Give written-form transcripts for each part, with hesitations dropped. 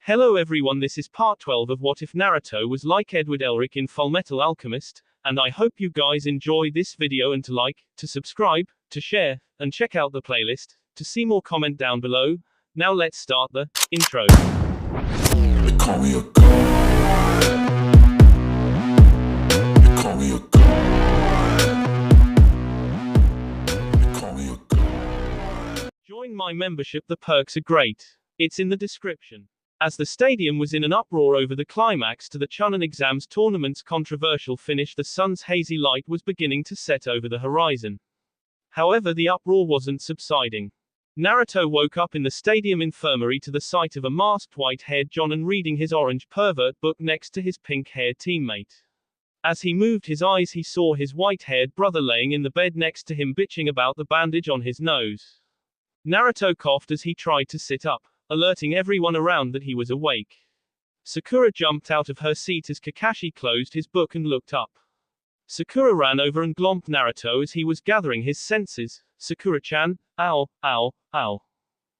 Hello everyone, this is part 12 of What If Naruto Was Like Edward Elric in Fullmetal Alchemist, and I hope you guys enjoy this video and to like, to subscribe, to share, and check out the playlist, to see more comment down below. Now let's start the intro. They call me a god. They call me a god. They call me a god. Join my membership, the perks are great. It's in the description. As the stadium was in an uproar over the climax to the Chunin exams tournament's controversial finish, the sun's hazy light was beginning to set over the horizon. However, the uproar wasn't subsiding. Naruto woke up in the stadium infirmary to the sight of a masked white-haired Jonin reading his orange pervert book next to his pink-haired teammate. As he moved his eyes, he saw his white-haired brother laying in the bed next to him, bitching about the bandage on his nose. Naruto coughed as he tried to sit up, alerting everyone around that he was awake. Sakura jumped out of her seat as Kakashi closed his book and looked up. Sakura ran over and glomped Naruto as he was gathering his senses. Sakura-chan, ow, ow, ow.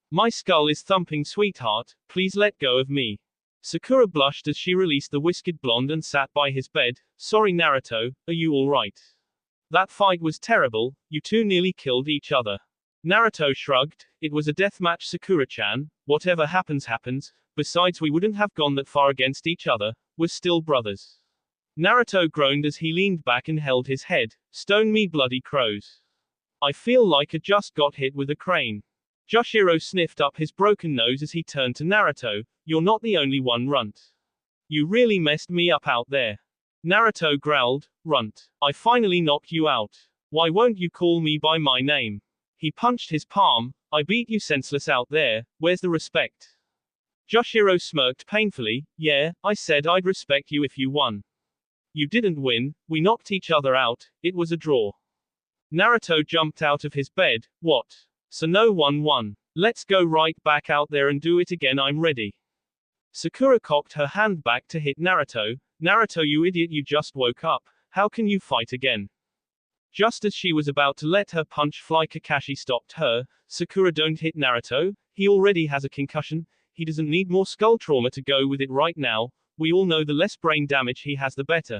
My skull is thumping, sweetheart, please let go of me. Sakura blushed as she released the whisked blonde and sat by his bed. Sorry Naruto, are you alright? That fight was terrible, you two nearly killed each other. Naruto shrugged. It was a deathmatch, Sakura-chan, whatever happens happens, besides we wouldn't have gone that far against each other, we're still brothers. Naruto groaned as he leaned back and held his head. Stone me bloody crows. I feel like I just got hit with a crane. Joshiro sniffed up his broken nose as he turned to Naruto. You're not the only one, Runt. You really messed me up out there. Naruto growled. Runt, I finally knocked you out. Why won't you call me by my name? He punched his palm. I beat you senseless out there, where's the respect? Joshiro smirked painfully. Yeah, I said I'd respect you if you won. You didn't win, we knocked each other out, it was a draw. Naruto jumped out of his bed. What? So no one won. Let's go right back out there and do it again, I'm ready. Sakura cocked her hand back to hit Naruto. Naruto, you idiot, you just woke up, how can you fight again? Just as she was about to let her punch fly, Kakashi stopped her. Sakura, don't hit Naruto, he already has a concussion, he doesn't need more skull trauma to go with it right now, we all know the less brain damage he has the better.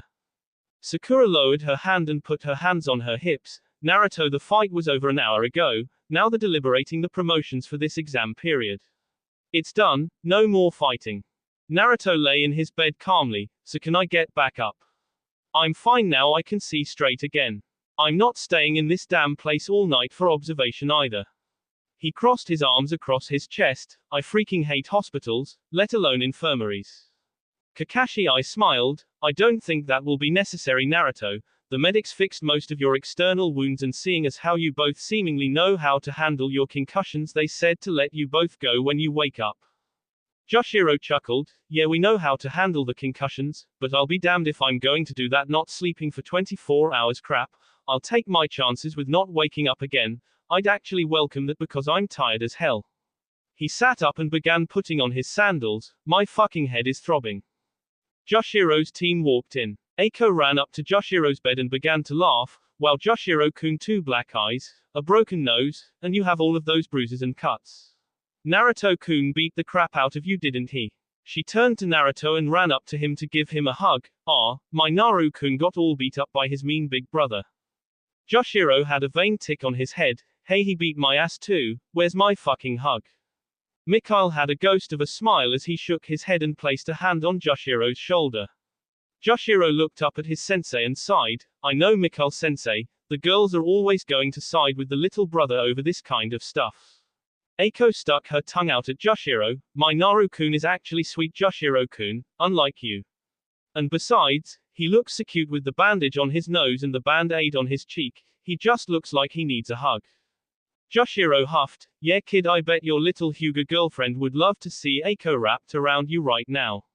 Sakura lowered her hand and put her hands on her hips. Naruto, the fight was over an hour ago, now they're deliberating the promotions for this exam period. It's done, no more fighting. Naruto lay in his bed calmly. So can I get back up? I'm fine now, I can see straight again. I'm not staying in this damn place all night for observation either. He crossed his arms across his chest. I freaking hate hospitals, let alone infirmaries. Kakashi, I smiled. I don't think that will be necessary, Naruto. The medics fixed most of your external wounds, and seeing as how you both seemingly know how to handle your concussions, they said to let you both go when you wake up. Joshiro chuckled. Yeah, we know how to handle the concussions, but I'll be damned if I'm going to do that not sleeping for 24 hours crap. I'll take my chances with not waking up again. I'd actually welcome that because I'm tired as hell. He sat up and began putting on his sandals. My fucking head is throbbing. Joshiro's team walked in. Eiko ran up to Joshiro's bed and began to laugh. Wow, Joshiro-kun, 2 black eyes, a broken nose, and you have all of those bruises and cuts. Naruto-kun beat the crap out of you, didn't he? She turned to Naruto and ran up to him to give him a hug. Ah, my Naruto-kun got all beat up by his mean big brother. Joshiro had a vain tick on his head. Hey, he beat my ass too, where's my fucking hug? Mikhail had a ghost of a smile as he shook his head and placed a hand on Joshiro's shoulder. Joshiro looked up at his sensei and sighed. I know, Mikhail sensei, the girls are always going to side with the little brother over this kind of stuff. Eiko stuck her tongue out at Joshiro. My Naruto-kun is actually sweet, Joshiro-kun, unlike you. And besides, he looks so cute with the bandage on his nose and the band-aid on his cheek, he just looks like he needs a hug. Joshiro huffed. Yeah kid, I bet your little Hyuga girlfriend would love to see Eiko wrapped around you right now.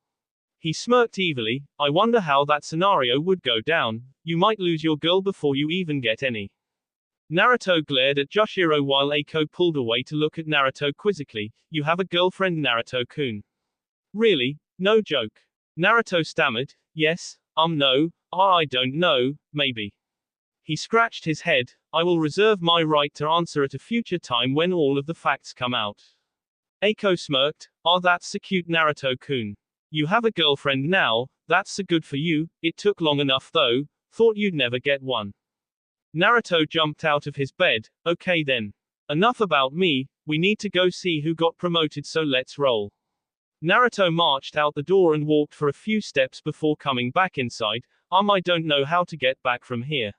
He smirked evilly. I wonder how that scenario would go down, you might lose your girl before you even get any. Naruto glared at Joshiro while Eiko pulled away to look at Naruto quizzically. You have a girlfriend, Naruto-kun? Really? No joke. Naruto stammered. Yes, no, I don't know, maybe. He scratched his head. I will reserve my right to answer at a future time when all of the facts come out. Eiko smirked. Ah, that's so cute, Naruto-kun. You have a girlfriend now, that's so good for you. It took long enough though, thought you'd never get one. Naruto jumped out of his bed. Okay then. Enough about me, we need to go see who got promoted, so let's roll. Naruto marched out the door and walked for a few steps before coming back inside. I don't know how to get back from here.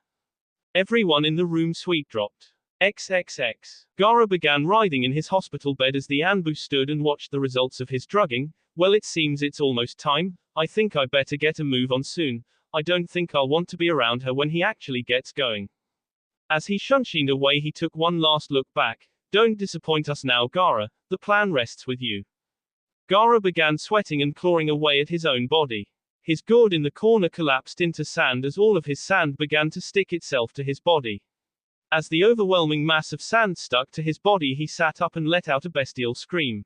Everyone in the room sweet dropped. XXX. Gaara began writhing in his hospital bed as the Anbu stood and watched the results of his drugging. Well, it seems it's almost time. I think I better get a move on soon. I don't think I'll want to be around her when he actually gets going. As he shunshined away, he took one last look back. Don't disappoint us now, Gaara. The plan rests with you. Gaara began sweating and clawing away at his own body. His gourd in the corner collapsed into sand as all of his sand began to stick itself to his body. As the overwhelming mass of sand stuck to his body, he sat up and let out a bestial scream.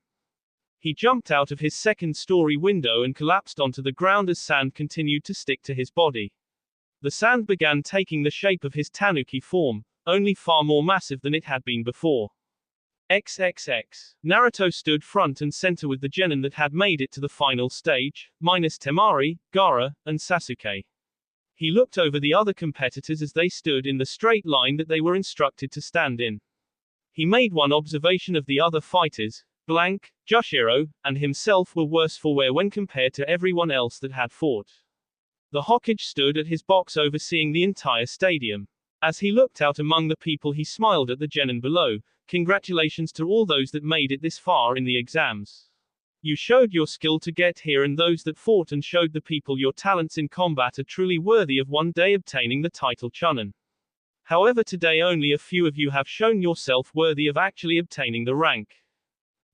He jumped out of his second-story window and collapsed onto the ground as sand continued to stick to his body. The sand began taking the shape of his tanuki form, only far more massive than it had been before. XXX. Naruto stood front and center with the genin that had made it to the final stage, minus Temari, Gaara, and Sasuke. He looked over the other competitors as they stood in the straight line that they were instructed to stand in. He made one observation of the other fighters. Blank, Jushiro, and himself were worse for wear when compared to everyone else that had fought. The Hokage stood at his box overseeing the entire stadium. As he looked out among the people, he smiled at the genin below. Congratulations to all those that made it this far in the exams. You showed your skill to get here, and those that fought and showed the people your talents in combat are truly worthy of one day obtaining the title Chunin. However, today only a few of you have shown yourself worthy of actually obtaining the rank.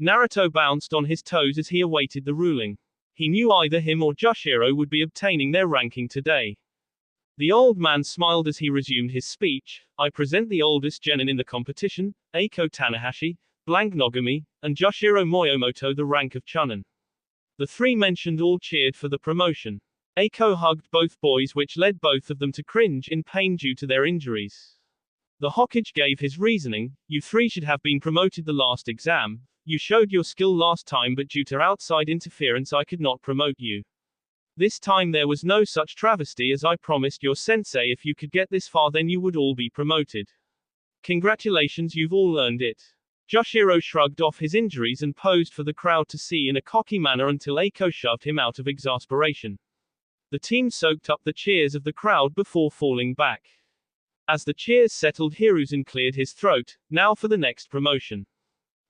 Naruto bounced on his toes as he awaited the ruling. He knew either him or Jushiro would be obtaining their ranking today. The old man smiled as he resumed his speech. I present the oldest genin in the competition, Eiko Tanahashi, Blank Nogami, and Jushiro Moyomoto the rank of Chunin. The three mentioned all cheered for the promotion. Eiko hugged both boys, which led both of them to cringe in pain due to their injuries. The Hokage gave his reasoning. You three should have been promoted the last exam. You showed your skill last time, but due to outside interference I could not promote you. This time there was no such travesty, as I promised your sensei if you could get this far then you would all be promoted. Congratulations, you've all earned it. Jushiro shrugged off his injuries and posed for the crowd to see in a cocky manner until Eiko shoved him out of exasperation. The team soaked up the cheers of the crowd before falling back. As the cheers settled, Hiruzen cleared his throat. Now for the next promotion.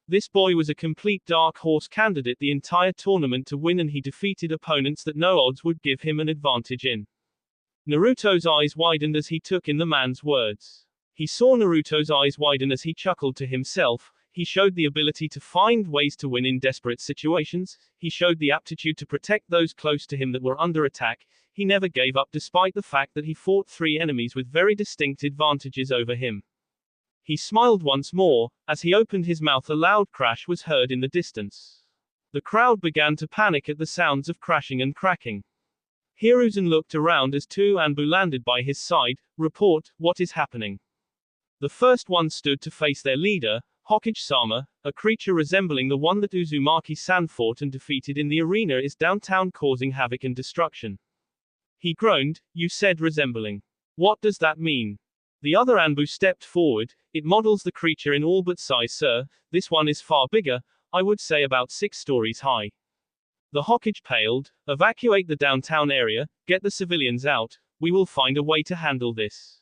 This boy was a complete dark horse candidate the entire tournament to win, and he defeated opponents that no odds would give him an advantage in. Naruto's eyes widened as he took in the man's words. He saw Naruto's eyes widen as he chuckled to himself. He showed the ability to find ways to win in desperate situations. He showed the aptitude to protect those close to him that were under attack. He never gave up despite the fact that he fought three enemies with very distinct advantages over him. He smiled once more. As he opened his mouth, a loud crash was heard in the distance. The crowd began to panic at the sounds of crashing and cracking. Hiruzen looked around as two Anbu landed by his side. Report, what is happening? The first one stood to face their leader, Hokage-sama, a creature resembling the one that Uzumaki-san fought and defeated in the arena is downtown causing havoc and destruction. He groaned. You said resembling. What does that mean? The other Anbu stepped forward. It models the creature in all but size, sir. This one is far bigger, I would say about 6 stories high. The Hokage paled. Evacuate the downtown area, get the civilians out, we will find a way to handle this.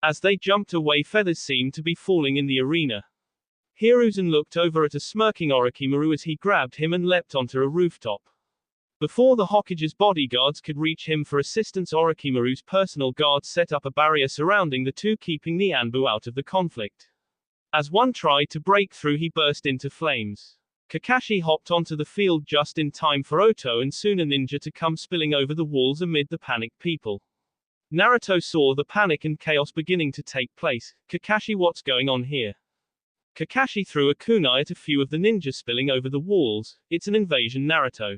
As they jumped away, feathers seemed to be falling in the arena. Hiruzen looked over at a smirking Orochimaru as he grabbed him and leapt onto a rooftop. Before the Hokage's bodyguards could reach him for assistance, Orochimaru's personal guards set up a barrier surrounding the two, keeping the Anbu out of the conflict. As one tried to break through, he burst into flames. Kakashi hopped onto the field just in time for Oto and Suna Ninja to come spilling over the walls amid the panicked people. Naruto saw the panic and chaos beginning to take place. Kakashi, what's going on here? Kakashi threw a kunai at a few of the ninjas spilling over the walls. It's an invasion, Naruto.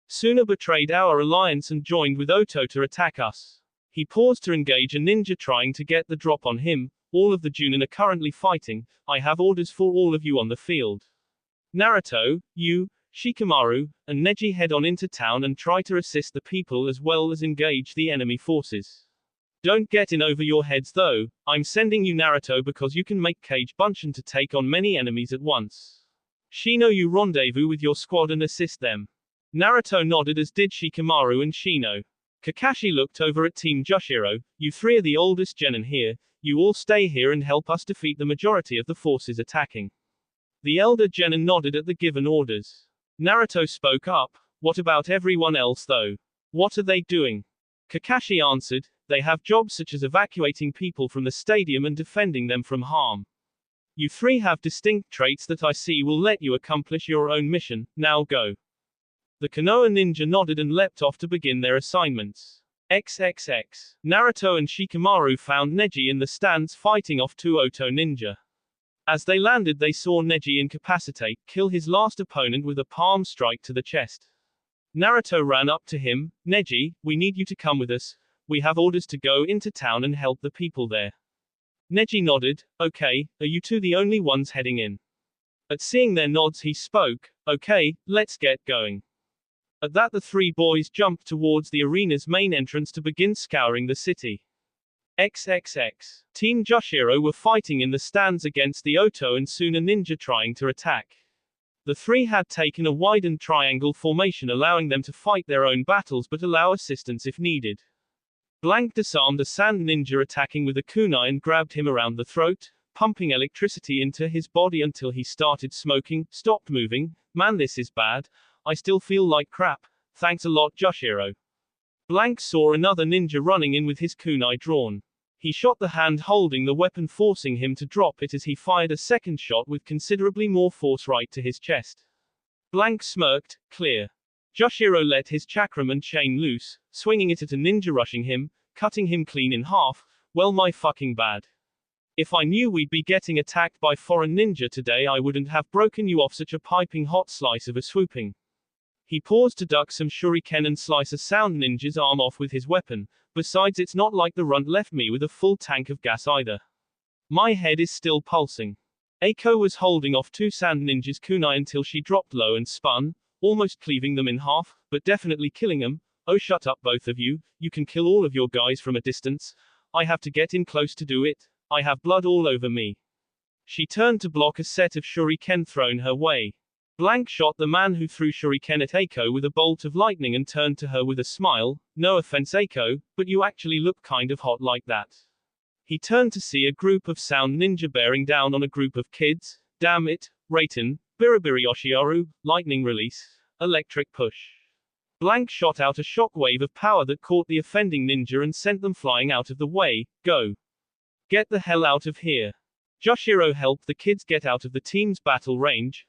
Suna betrayed our alliance and joined with Oto to attack us. He paused to engage a ninja trying to get the drop on him. All of the Junin are currently fighting. I have orders for all of you on the field. Naruto, you, Shikamaru, and Neji head on into town and try to assist the people as well as engage the enemy forces. Don't get in over your heads though, I'm sending you Naruto because you can make Kage Bunshin to take on many enemies at once. Shino, you rendezvous with your squad and assist them. Naruto nodded as did Shikamaru and Shino. Kakashi looked over at Team Joshiro, you three are the oldest genin here, you all stay here and help us defeat the majority of the forces attacking. The elder genin nodded at the given orders. Naruto spoke up, what about everyone else though? What are they doing? Kakashi answered, they have jobs such as evacuating people from the stadium and defending them from harm. You three have distinct traits that I see will let you accomplish your own mission, now go. The Konoha ninja nodded and leapt off to begin their assignments. XXX. Naruto and Shikamaru found Neji in the stands fighting off two Oto ninja. As they landed they saw Neji incapacitate, kill his last opponent with a palm strike to the chest. Naruto ran up to him, Neji, we need you to come with us, we have orders to go into town and help the people there. Neji nodded, okay, are you two the only ones heading in? At seeing their nods he spoke, okay, let's get going. At that the three boys jumped towards the arena's main entrance to begin scouring the city. XXX. Team Joshiro were fighting in the stands against the Oto and soon a ninja trying to attack. The three had taken a widened triangle formation allowing them to fight their own battles but allow assistance if needed. Blank disarmed a sand ninja attacking with a kunai and grabbed him around the throat, pumping electricity into his body until he started smoking, stopped moving, man this is bad, I still feel like crap, thanks a lot Joshiro. Blank saw another ninja running in with his kunai drawn. He shot the hand holding the weapon forcing him to drop it as he fired a second shot with considerably more force right to his chest. Blank smirked, clear. Joshiro let his chakram and chain loose, swinging it at a ninja rushing him, cutting him clean in half, well my fucking bad. If I knew we'd be getting attacked by foreign ninja today I wouldn't have broken you off such a piping hot slice of a swooping. He paused to duck some shuriken and slice a sound ninja's arm off with his weapon, besides it's not like the runt left me with a full tank of gas either. My head is still pulsing. Eiko was holding off two sand ninjas kunai until she dropped low and spun, almost cleaving them in half, but definitely killing them. Oh shut up both of you, you can kill all of your guys from a distance. I have to get in close to do it, I have blood all over me. She turned to block a set of shuriken thrown her way. Blank shot the man who threw shuriken at Eiko with a bolt of lightning and turned to her with a smile, no offense Eiko, but you actually look kind of hot like that. He turned to see a group of sound ninja bearing down on a group of kids, damn it, Raiten, Biribiri Oshiaru, lightning release, electric push. Blank shot out a shock wave of power that caught the offending ninja and sent them flying out of the way, go. Get the hell out of here. Joshiro helped the kids get out of the team's battle range,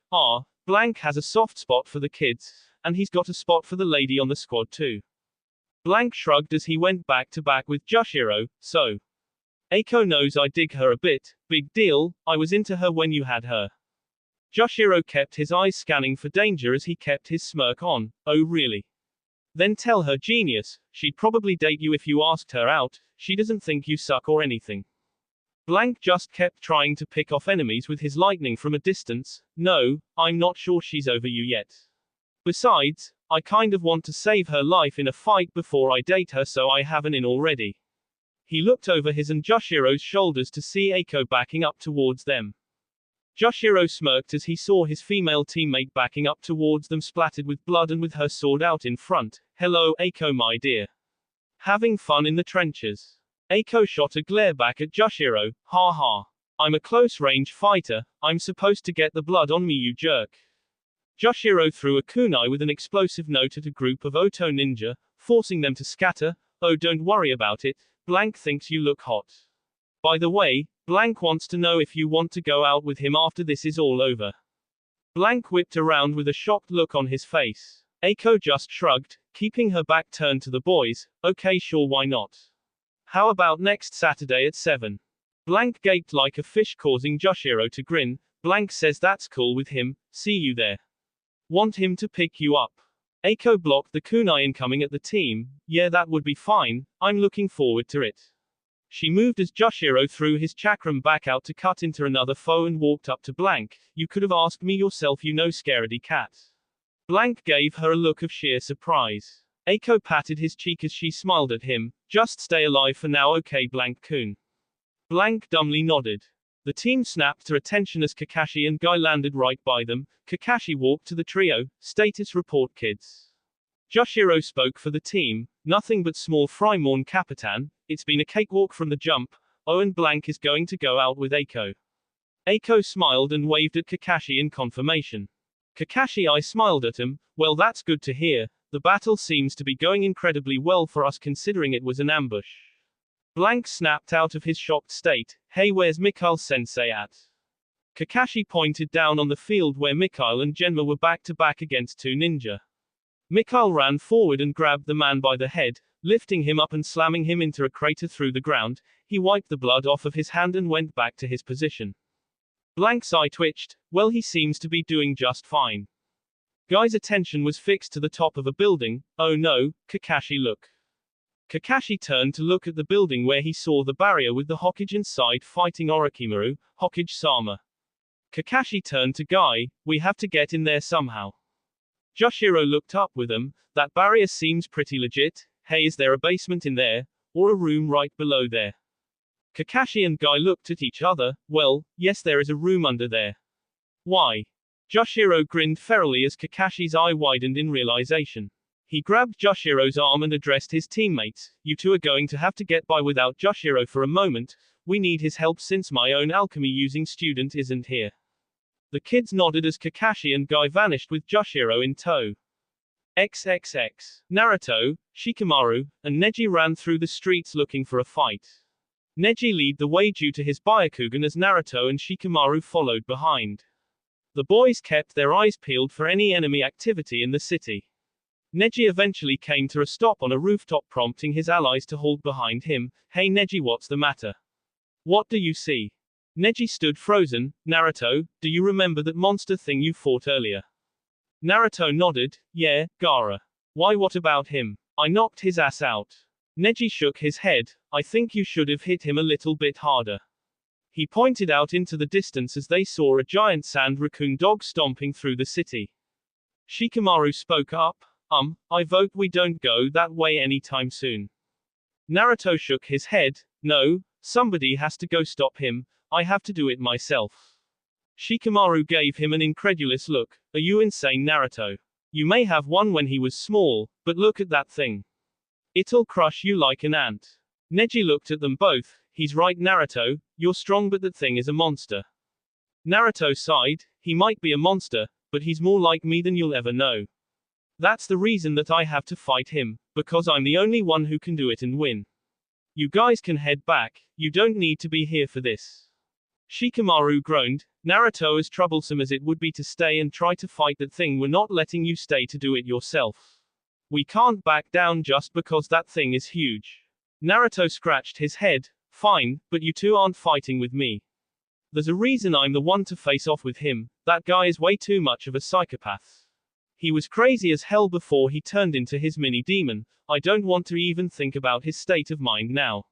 Blank has a soft spot for the kids, and he's got a spot for the lady on the squad too. Blank shrugged as he went back to back with Joshiro, so. Eiko knows I dig her a bit, big deal, I was into her when you had her. Joshiro kept his eyes scanning for danger as he kept his smirk on, oh really? Then tell her genius, she'd probably date you if you asked her out, she doesn't think you suck or anything. Blank just kept trying to pick off enemies with his lightning from a distance, no, I'm not sure she's over you yet. Besides, I kind of want to save her life in a fight before I date her so I have an in already. He looked over his and Joshiro's shoulders to see Eiko backing up towards them. Joshiro smirked as he saw his female teammate backing up towards them splattered with blood and with her sword out in front. Hello, Eiko my dear. Having fun in the trenches. Eiko shot a glare back at Joshiro, ha ha. I'm a close-range fighter, I'm supposed to get the blood on me you jerk. Joshiro threw a kunai with an explosive note at a group of Oto ninja, forcing them to scatter. Oh don't worry about it, Blank thinks you look hot. By the way, Blank wants to know if you want to go out with him after this is all over. Blank whipped around with a shocked look on his face. Eiko just shrugged, keeping her back turned to the boys, okay sure why not. How about next Saturday at 7? Blank gaped like a fish causing Joshiro to grin, Blank says that's cool with him, see you there. Want him to pick you up. Eiko blocked the kunai incoming at the team, yeah that would be fine, I'm looking forward to it. She moved as Joshiro threw his chakram back out to cut into another foe and walked up to Blank. You could have asked me yourself, you know, scaredy cat. Blank gave her a look of sheer surprise. Eiko patted his cheek as she smiled at him. Just stay alive for now, okay, Blank-kun. Blank dumbly nodded. The team snapped to attention as Kakashi and Guy landed right by them. Kakashi walked to the trio. Status report, kids. Joshiro spoke for the team. Nothing but small fry, Morn Capitan. It's been a cakewalk from the jump. And Blank is going to go out with Eiko. Eiko smiled and waved at Kakashi in confirmation. Kakashi I smiled at him. Well, that's good to hear. The battle seems to be going incredibly well for us considering it was an ambush. Blank snapped out of his shocked state. Hey, where's Mikhail-sensei at? Kakashi pointed down on the field where Mikhail and Genma were back to back against two ninja. Mikhail ran forward and grabbed the man by the head, lifting him up and slamming him into a crater through the ground. He wiped the blood off of his hand and went back to his position. Blank's eye twitched. Well, he seems to be doing just fine. Guy's attention was fixed to the top of a building. Oh no, Kakashi, look. Kakashi turned to look at the building where he saw the barrier with the Hokage inside fighting Orochimaru, Hokage-sama. Kakashi turned to Guy. We have to get in there somehow. Joshiro looked up with him. That barrier seems pretty legit. Hey, is there a basement in there? Or a room right below there? Kakashi and Guy looked at each other. Well, yes, there is a room under there. Why? Joshiro grinned ferally as Kakashi's eye widened in realization. He grabbed Joshiro's arm and addressed his teammates. You two are going to have to get by without Joshiro for a moment. We need his help since my own alchemy using student isn't here. The kids nodded as Kakashi and Guy vanished with Joshiro in tow. XXX. Naruto, Shikamaru, and Neji ran through the streets looking for a fight. Neji led the way due to his Byakugan as Naruto and Shikamaru followed behind. The boys kept their eyes peeled for any enemy activity in the city. Neji eventually came to a stop on a rooftop, prompting his allies to hold behind him. Hey Neji, what's the matter? What do you see? Neji stood frozen. Naruto, do you remember that monster thing you fought earlier? Naruto nodded. Yeah, Gaara. Why, what about him? I knocked his ass out. Neji shook his head. I think you should have hit him a little bit harder. He pointed out into the distance as they saw a giant sand raccoon dog stomping through the city. Shikamaru spoke up. I vote we don't go that way anytime soon. Naruto shook his head. No, somebody has to go stop him. I have to do it myself. Shikamaru gave him an incredulous look. Are you insane, Naruto? You may have won when he was small, but look at that thing. It'll crush you like an ant. Neji looked at them both. He's right, Naruto. You're strong, but that thing is a monster. Naruto sighed. He might be a monster, but he's more like me than you'll ever know. That's the reason that I have to fight him, because I'm the only one who can do it and win. You guys can head back. You don't need to be here for this. Shikamaru groaned. Naruto, as troublesome as it would be to stay and try to fight that thing, we're not letting you stay to do it yourself. We can't back down just because that thing is huge. Naruto scratched his head. Fine, but you two aren't fighting with me. There's a reason I'm the one to face off with him. That guy is way too much of a psychopath. He was crazy as hell before he turned into his mini-demon. I don't want to even think about his state of mind now.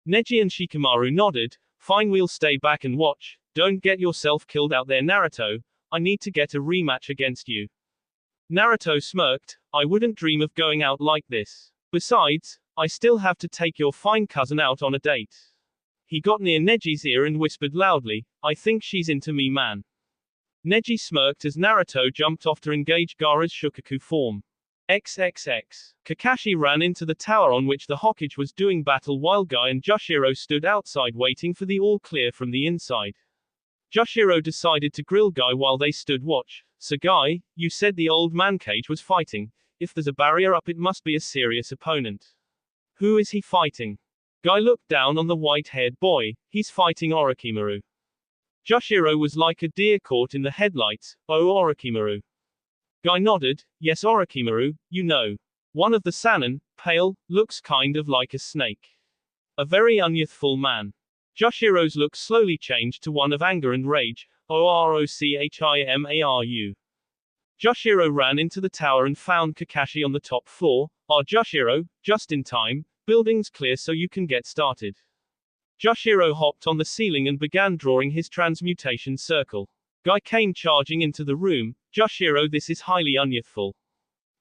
Neji and Shikamaru nodded. Fine, we'll stay back and watch. Don't get yourself killed out there, Naruto. I need to get a rematch against you. Naruto smirked. I wouldn't dream of going out like this. Besides, I still have to take your fine cousin out on a date. He got near Neji's ear and whispered loudly, I think she's into me, man. Neji smirked as Naruto jumped off to engage Gaara's Shukaku form. XXX. Kakashi ran into the tower on which the Hokage was doing battle while Guy and Joshiro stood outside waiting for the all clear from the inside. Joshiro decided to grill Guy while they stood watch. So Guy, you said the old man Kage was fighting. If there's a barrier up, it must be a serious opponent. Who is he fighting? Guy looked down on the white-haired boy. He's fighting Orochimaru. Joshiro was like a deer caught in the headlights. Oh, Orochimaru. Guy nodded. Yes, Orochimaru, you know. One of the Sannin, pale, looks kind of like a snake. A very unyouthful man. Joshiro's look slowly changed to one of anger and rage. Orochimaru. Joshiro ran into the tower and found Kakashi on the top floor. Joshiro, just in time. Building's clear so you can get started. Joshiro hopped on the ceiling and began drawing his transmutation circle. Guy came charging into the room. Joshiro, this is highly unyouthful.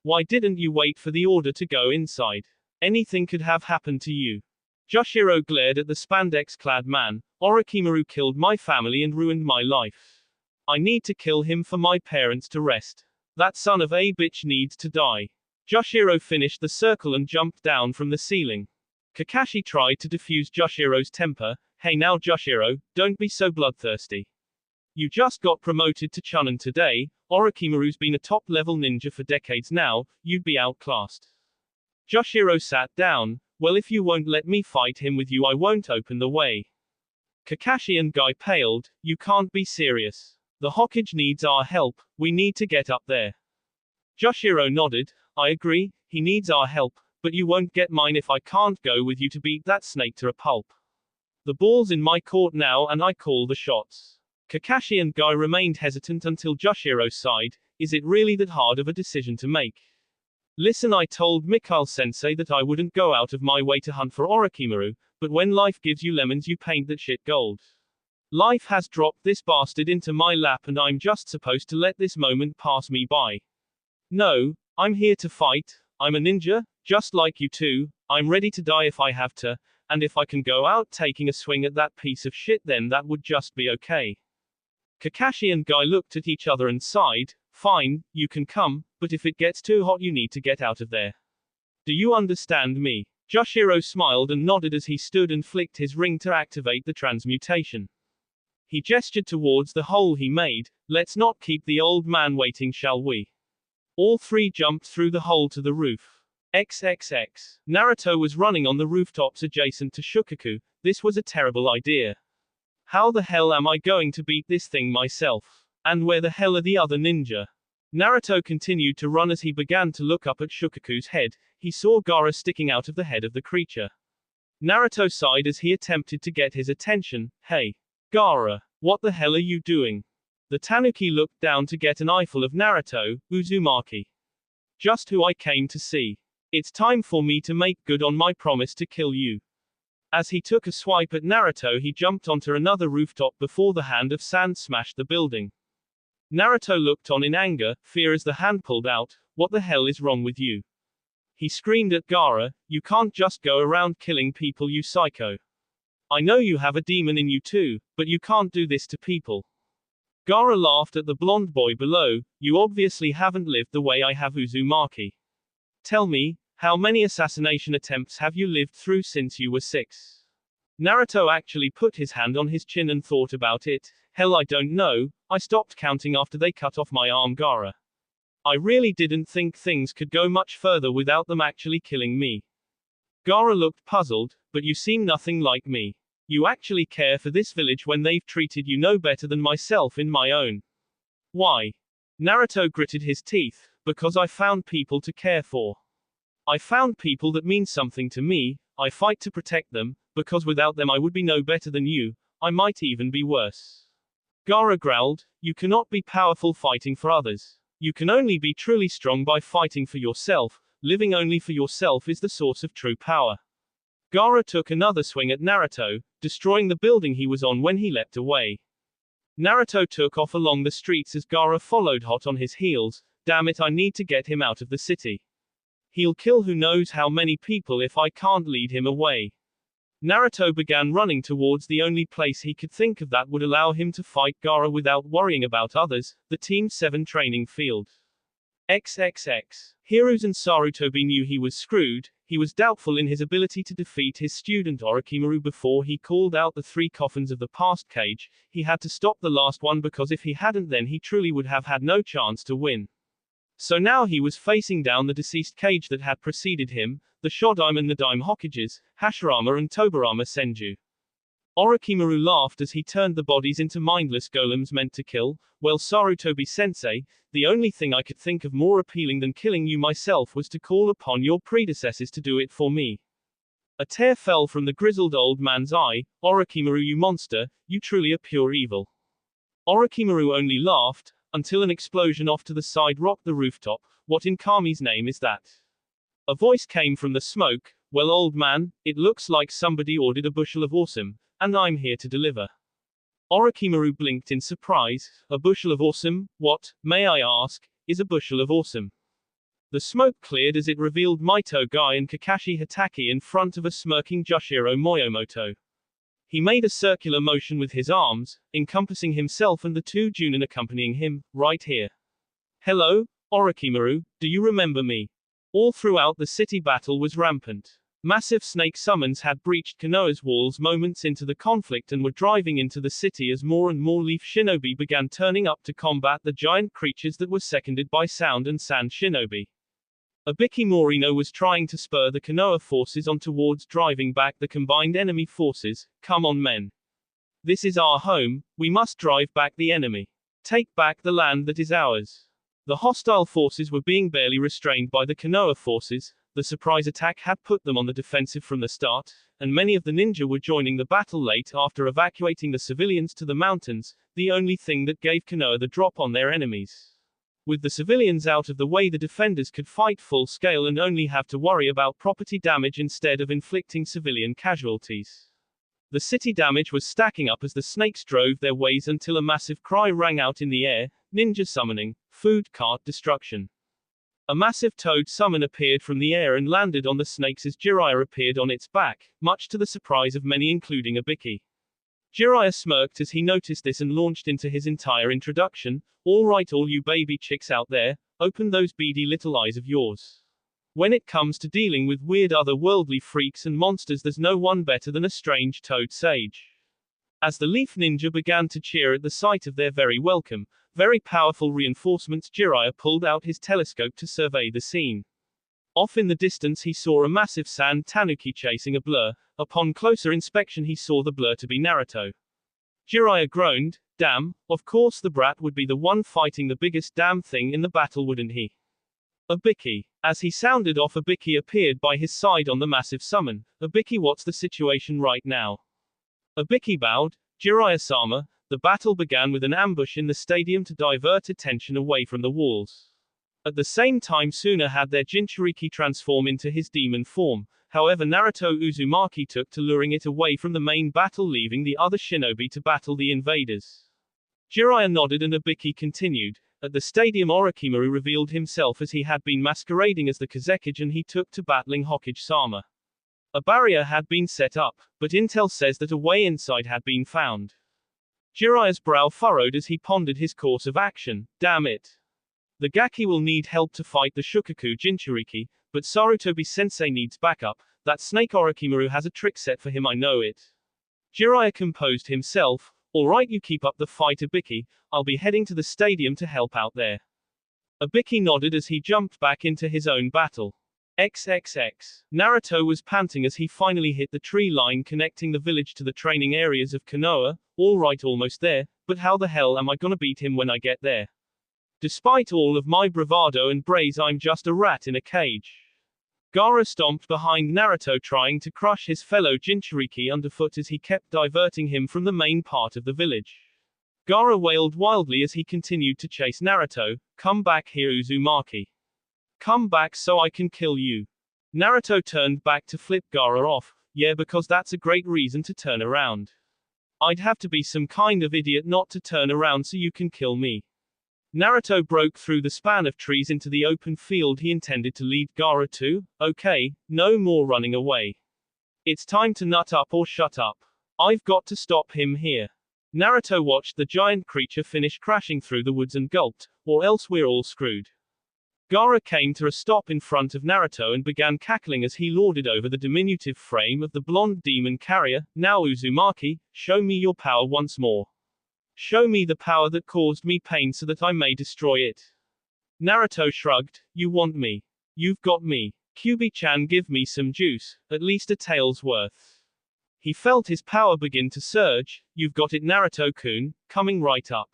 Why didn't you wait for the order to go inside? Anything could have happened to you. Joshiro glared at the spandex-clad man. Orochimaru killed my family and ruined my life. I need to kill him for my parents to rest. That son of a bitch needs to die. Joshiro finished the circle and jumped down from the ceiling. Kakashi tried to defuse Joshiro's temper. Hey now Joshiro, don't be so bloodthirsty. You just got promoted to Chunin today. Orochimaru's been a top-level ninja for decades now, you'd be outclassed. Joshiro sat down. Well, if you won't let me fight him with you, I won't open the way. Kakashi and Guy paled. You can't be serious. The Hokage needs our help, we need to get up there. Joshiro nodded. I agree, he needs our help, but you won't get mine if I can't go with you to beat that snake to a pulp. The ball's in my court now and I call the shots. Kakashi and Guy remained hesitant until Joshiro sighed. Is it really that hard of a decision to make? Listen, I told Mikhail-sensei that I wouldn't go out of my way to hunt for Orochimaru, but when life gives you lemons you paint that shit gold. Life has dropped this bastard into my lap and I'm just supposed to let this moment pass me by. No, I'm here to fight, I'm a ninja, just like you two, I'm ready to die if I have to, and if I can go out taking a swing at that piece of shit then that would just be okay. Kakashi and Guy looked at each other and sighed. Fine, you can come, but if it gets too hot you need to get out of there. Do you understand me? Joshiro smiled and nodded as he stood and flicked his ring to activate the transmutation. He gestured towards the hole he made. Let's not keep the old man waiting, shall we? All three jumped through the hole to the roof. XXX. Naruto was running on the rooftops adjacent to Shukaku. This was a terrible idea. How the hell am I going to beat this thing myself? And where the hell are the other ninja? Naruto continued to run as he began to look up at Shukaku's head. He saw Gaara sticking out of the head of the creature. Naruto sighed as he attempted to get his attention. Hey, Gaara, what the hell are you doing? The tanuki looked down to get an eyeful of Naruto. Uzumaki. Just who I came to see. It's time for me to make good on my promise to kill you. As he took a swipe at Naruto, he jumped onto another rooftop before the hand of sand smashed the building. Naruto looked on in anger, fear as the hand pulled out. What the hell is wrong with you? He screamed at Gaara. You can't just go around killing people, you psycho. I know you have a demon in you too, but you can't do this to people. Gaara laughed at the blonde boy below. You obviously haven't lived the way I have, Uzumaki. Tell me, how many assassination attempts have you lived through since you were 6? Naruto actually put his hand on his chin and thought about it. Hell, I don't know, I stopped counting after they cut off my arm, Gaara. I really didn't think things could go much further without them actually killing me. Gaara looked puzzled, but you seem nothing like me. You actually care for this village when they've treated you no better than myself in my own. Why? Naruto gritted his teeth. Because I found people to care for. I found people that mean something to me, I fight to protect them, because without them I would be no better than you, I might even be worse. Gaara growled, you cannot be powerful fighting for others. You can only be truly strong by fighting for yourself, living only for yourself is the source of true power. Gaara took another swing at Naruto, destroying the building he was on when he leapt away. Naruto took off along the streets as Gaara followed hot on his heels. Damn it, I need to get him out of the city. He'll kill who knows how many people if I can't lead him away. Naruto began running towards the only place he could think of that would allow him to fight Gaara without worrying about others, the Team 7 training field. XXX. Hiruzen Sarutobi knew he was screwed. He was doubtful in his ability to defeat his student Orochimaru before he called out the 3 coffins of the past Kage. He had to stop the last one because if he hadn't then he truly would have had no chance to win. So now he was facing down the deceased Kage that had preceded him, the Shodaime and Nadaime Hokages, Hashirama and Tobirama Senju. Orochimaru laughed as he turned the bodies into mindless golems meant to kill. Well, Sarutobi-sensei, the only thing I could think of more appealing than killing you myself was to call upon your predecessors to do it for me. A tear fell from the grizzled old man's eye. Orochimaru, you monster, you truly are pure evil. Orochimaru only laughed, until an explosion off to the side rocked the rooftop. What in Kami's name is that? A voice came from the smoke. Well, old man, it looks like somebody ordered a bushel of awesome. and I'm here to deliver. Orochimaru blinked in surprise. A bushel of awesome? What, may I ask, is a bushel of awesome? The smoke cleared as it revealed Maito Guy and Kakashi Hatake in front of a smirking Jushiro Moyomoto. He made a circular motion with his arms, encompassing himself and the two Junin accompanying him, right here. Hello, Orochimaru, do you remember me? All throughout the city battle was rampant. Massive snake summons had breached Konoha's walls moments into the conflict and were driving into the city as more and more leaf shinobi began turning up to combat the giant creatures that were seconded by sound and sand shinobi. Ibiki Morino was trying to spur the Konoha forces on towards driving back the combined enemy forces. Come on, men. This is our home, we must drive back the enemy. Take back the land that is ours. The hostile forces were being barely restrained by the Konoha forces. The surprise attack had put them on the defensive from the start, and many of the ninja were joining the battle late after evacuating the civilians to the mountains, the only thing that gave Konoha the drop on their enemies. With the civilians out of the way, the defenders could fight full scale and only have to worry about property damage instead of inflicting civilian casualties. The city damage was stacking up as the snakes drove their ways until a massive cry rang out in the air, ninja summoning, food cart destruction. A massive toad summon appeared from the air and landed on the snakes as Jiraiya appeared on its back, much to the surprise of many including Ibiki. Jiraiya smirked as he noticed this and launched into his entire introduction. All right, all you baby chicks out there, open those beady little eyes of yours. When it comes to dealing with weird otherworldly freaks and monsters, there's no one better than a strange toad sage. As the leaf ninja began to cheer at the sight of their very welcome, very powerful reinforcements, Jiraiya pulled out his telescope to survey the scene. Off in the distance he saw a massive sand tanuki chasing a blur. Upon closer inspection he saw the blur to be Naruto. Jiraiya groaned, damn, of course the brat would be the one fighting the biggest damn thing in the battle, wouldn't he? Ibiki. As he sounded off, Ibiki appeared by his side on the massive summon. Ibiki, what's the situation right now? Ibiki bowed. Jiraiya-sama, the battle began with an ambush in the stadium to divert attention away from the walls. At the same time, Suna had their Jinchuriki transform into his demon form. However, Naruto Uzumaki took to luring it away from the main battle, leaving the other shinobi to battle the invaders. Jiraiya nodded and Ibiki continued. At the stadium, Orochimaru revealed himself as he had been masquerading as the Kazekage and he took to battling Hokage-sama. A barrier had been set up, but intel says that a way inside had been found. Jiraiya's brow furrowed as he pondered his course of action. Damn it. The Gaki will need help to fight the Shukaku Jinchuriki, but Sarutobi-sensei needs backup. That snake Orochimaru has a trick set for him, I know it. Jiraiya composed himself. Alright, you keep up the fight, Ibiki. I'll be heading to the stadium to help out there. Ibiki nodded as he jumped back into his own battle. XXX. Naruto was panting as he finally hit the tree line connecting the village to the training areas of Konoha. Alright, almost there, but how the hell am I gonna beat him when I get there? Despite all of my bravado and braze, I'm just a rat in a cage. Gaara stomped behind Naruto, trying to crush his fellow Jinchuriki underfoot as he kept diverting him from the main part of the village. Gaara wailed wildly as he continued to chase Naruto. Come back here, Uzumaki. Come back so I can kill you. Naruto turned back to flip Gaara off. Yeah, because that's a great reason to turn around. I'd have to be some kind of idiot not to turn around so you can kill me. Naruto broke through the span of trees into the open field he intended to lead Gaara to. Okay, no more running away. It's time to nut up or shut up. I've got to stop him here. Naruto watched the giant creature finish crashing through the woods and gulped, or else we're all screwed. Gaara came to a stop in front of Naruto and began cackling as he lorded over the diminutive frame of the blonde demon carrier. Now Uzumaki, show me your power once more. Show me the power that caused me pain so that I may destroy it. Naruto shrugged. You want me? You've got me. Kyubi-chan, give me some juice, at least a tail's worth. He felt his power begin to surge. You've got it, Naruto-kun, coming right up.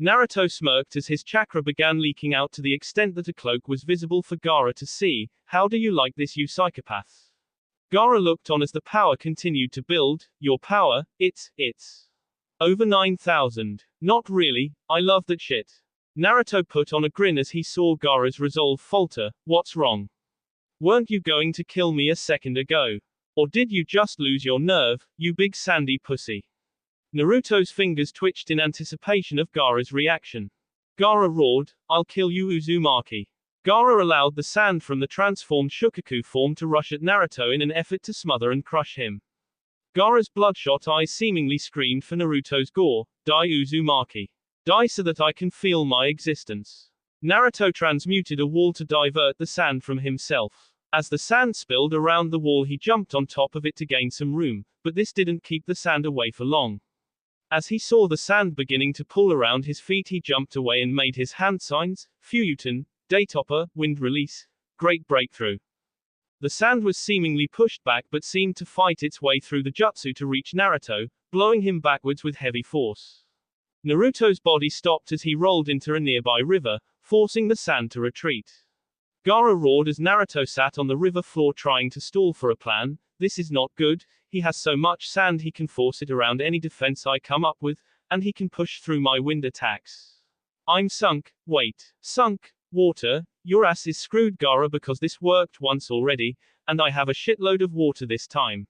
Naruto smirked as his chakra began leaking out to the extent that a cloak was visible for Gaara to see. How do you like this, you psychopath? Gaara looked on as the power continued to build. Your power, it's over 9,000. Not really, I love that shit. Naruto put on a grin as he saw Gaara's resolve falter. What's wrong? Weren't you going to kill me a second ago? Or did you just lose your nerve, you big sandy pussy? Naruto's fingers twitched in anticipation of Gaara's reaction. Gaara roared, I'll kill you Uzumaki. Gaara allowed the sand from the transformed Shukaku form to rush at Naruto in an effort to smother and crush him. Gaara's bloodshot eyes seemingly screamed for Naruto's gore, die Uzumaki. Die so that I can feel my existence. Naruto transmuted a wall to divert the sand from himself. As the sand spilled around the wall he jumped on top of it to gain some room, but this didn't keep the sand away for long. As he saw the sand beginning to pull around his feet he jumped away and made his hand signs, Fuyuten, Daytopper, Wind Release, Great Breakthrough. The sand was seemingly pushed back but seemed to fight its way through the jutsu to reach Naruto, blowing him backwards with heavy force. Naruto's body stopped as he rolled into a nearby river, forcing the sand to retreat. Gaara roared as Naruto sat on the river floor trying to stall for a plan. This is not good, he has so much sand he can force it around any defense I come up with, and he can push through my wind attacks. I'm sunk, wait, sunk, water, your ass is screwed Gaara because this worked once already, and I have a shitload of water this time.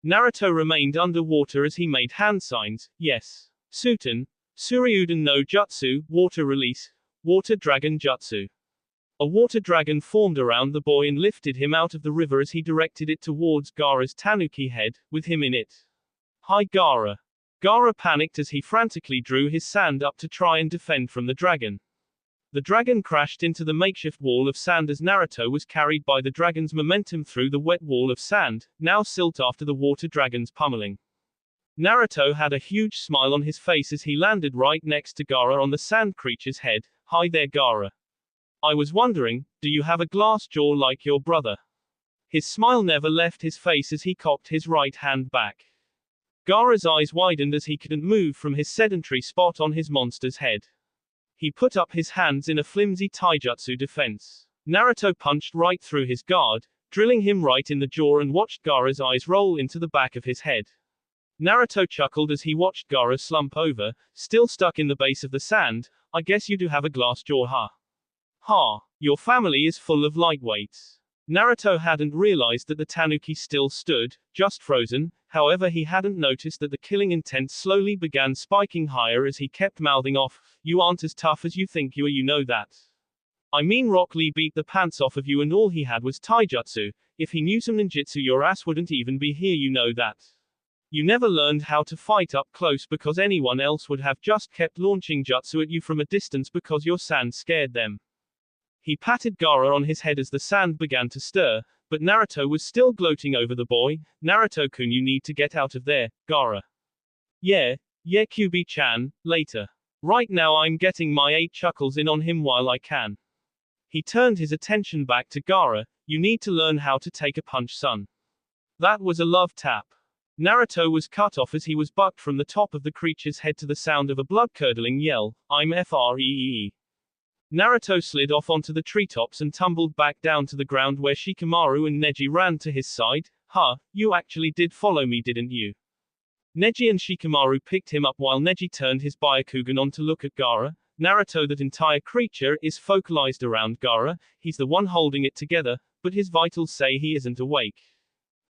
Naruto remained underwater as he made hand signs, yes. Suten, Suryuden no Jutsu, Water Release, Water Dragon Jutsu. A water dragon formed around the boy and lifted him out of the river as he directed it towards Gaara's tanuki head, with him in it. Hi Gaara. Gaara panicked as he frantically drew his sand up to try and defend from the dragon. The dragon crashed into the makeshift wall of sand as Naruto was carried by the dragon's momentum through the wet wall of sand, now silt after the water dragon's pummeling. Naruto had a huge smile on his face as he landed right next to Gaara on the sand creature's head. Hi there Gaara. I was wondering, do you have a glass jaw like your brother? His smile never left his face as he cocked his right hand back. Gaara's eyes widened as he couldn't move from his sedentary spot on his monster's head. He put up his hands in a flimsy taijutsu defense. Naruto punched right through his guard, drilling him right in the jaw and watched Gaara's eyes roll into the back of his head. Naruto chuckled as he watched Gaara slump over, still stuck in the base of the sand. I guess you do have a glass jaw, huh? Ha! Your family is full of lightweights. Naruto hadn't realized that the tanuki still stood, just frozen, however he hadn't noticed that the killing intent slowly began spiking higher as he kept mouthing off, you aren't as tough as you think you are, you know that. I mean Rock Lee beat the pants off of you and all he had was taijutsu, if he knew some ninjutsu your ass wouldn't even be here, you know that. You never learned how to fight up close because anyone else would have just kept launching jutsu at you from a distance because your sand scared them. He patted Gaara on his head as the sand began to stir, but Naruto was still gloating over the boy. Naruto-kun, you need to get out of there, Gaara. Yeah, QB-chan, later. Right now I'm getting my 8 chuckles in on him while I can. He turned his attention back to Gaara, you need to learn how to take a punch, son. That was a love tap. Naruto was cut off as he was bucked from the top of the creature's head to the sound of a blood-curdling yell, I'm free. Naruto slid off onto the treetops and tumbled back down to the ground where Shikamaru and Neji ran to his side. Huh, you actually did follow me, didn't you? Neji and Shikamaru picked him up while Neji turned his Byakugan on to look at Gaara. Naruto, that entire creature is focalized around Gaara, he's the one holding it together, but his vitals say he isn't awake.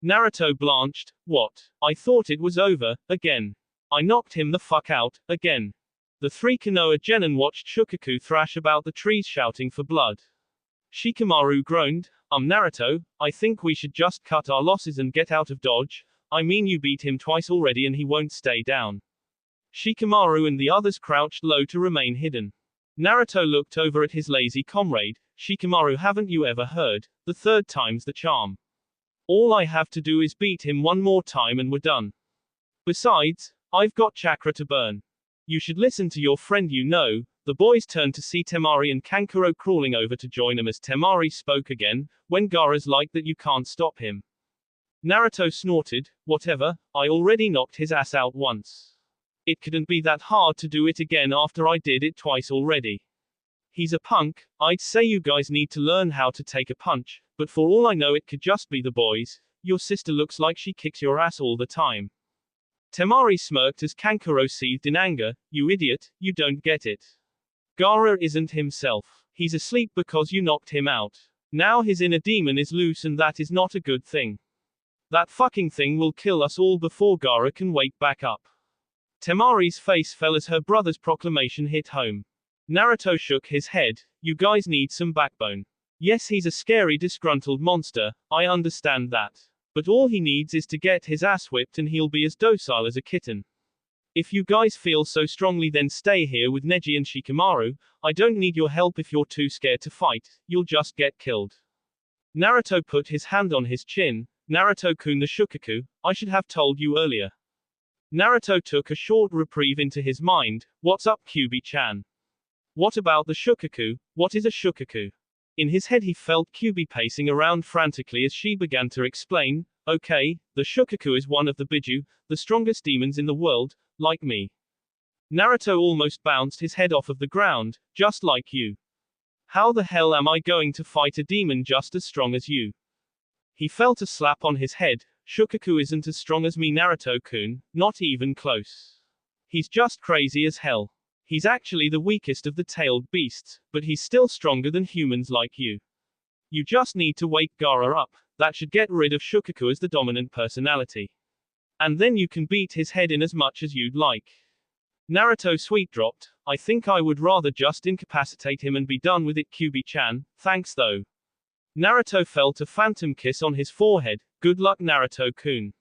Naruto blanched. What? I thought it was over, again. I knocked him the fuck out, again. The 3 Konoha genin watched Shukaku thrash about the trees shouting for blood. Shikamaru groaned, Naruto, I think we should just cut our losses and get out of Dodge. I mean you beat him twice already and he won't stay down. Shikamaru and the others crouched low to remain hidden. Naruto looked over at his lazy comrade. Shikamaru, haven't you ever heard? The 3rd time's the charm. All I have to do is beat him one more time and we're done. Besides, I've got chakra to burn. You should listen to your friend, you know. The boys turned to see Temari and Kankuro crawling over to join him as Temari spoke again, when Gaara's like that you can't stop him. Naruto snorted, whatever, I already knocked his ass out once. It couldn't be that hard to do it again after I did it twice already. He's a punk, I'd say you guys need to learn how to take a punch, but for all I know it could just be the boys. Your sister looks like she kicks your ass all the time. Temari smirked as Kankuro seethed in anger, you idiot, you don't get it. Gaara isn't himself. He's asleep because you knocked him out. Now his inner demon is loose and that is not a good thing. That fucking thing will kill us all before Gaara can wake back up. Temari's face fell as her brother's proclamation hit home. Naruto shook his head. You guys need some backbone. Yes, he's a scary, disgruntled monster, I understand that. But all he needs is to get his ass whipped and he'll be as docile as a kitten. If you guys feel so strongly, then stay here with Neji and Shikamaru. I don't need your help if you're too scared to fight, you'll just get killed. Naruto put his hand on his chin. Naruto-kun, the Shukaku, I should have told you earlier. Naruto took a short reprieve into his mind. What's up, Kyubi-chan? What about the Shukaku? What is a Shukaku? In his head he felt Kyubi pacing around frantically as she began to explain. Okay, the Shukaku is one of the Biju, the strongest demons in the world, like me. Naruto almost bounced his head off of the ground, just like you. How the hell am I going to fight a demon just as strong as you? He felt a slap on his head. Shukaku isn't as strong as me, Naruto-kun, not even close. He's just crazy as hell. He's actually the weakest of the tailed beasts, but he's still stronger than humans like you. You just need to wake Gaara up. That should get rid of Shukaku as the dominant personality. And then you can beat his head in as much as you'd like. Naruto sweet dropped. I think I would rather just incapacitate him and be done with it, Kyubi-chan, thanks though. Naruto felt a phantom kiss on his forehead. Good luck, Naruto-kun.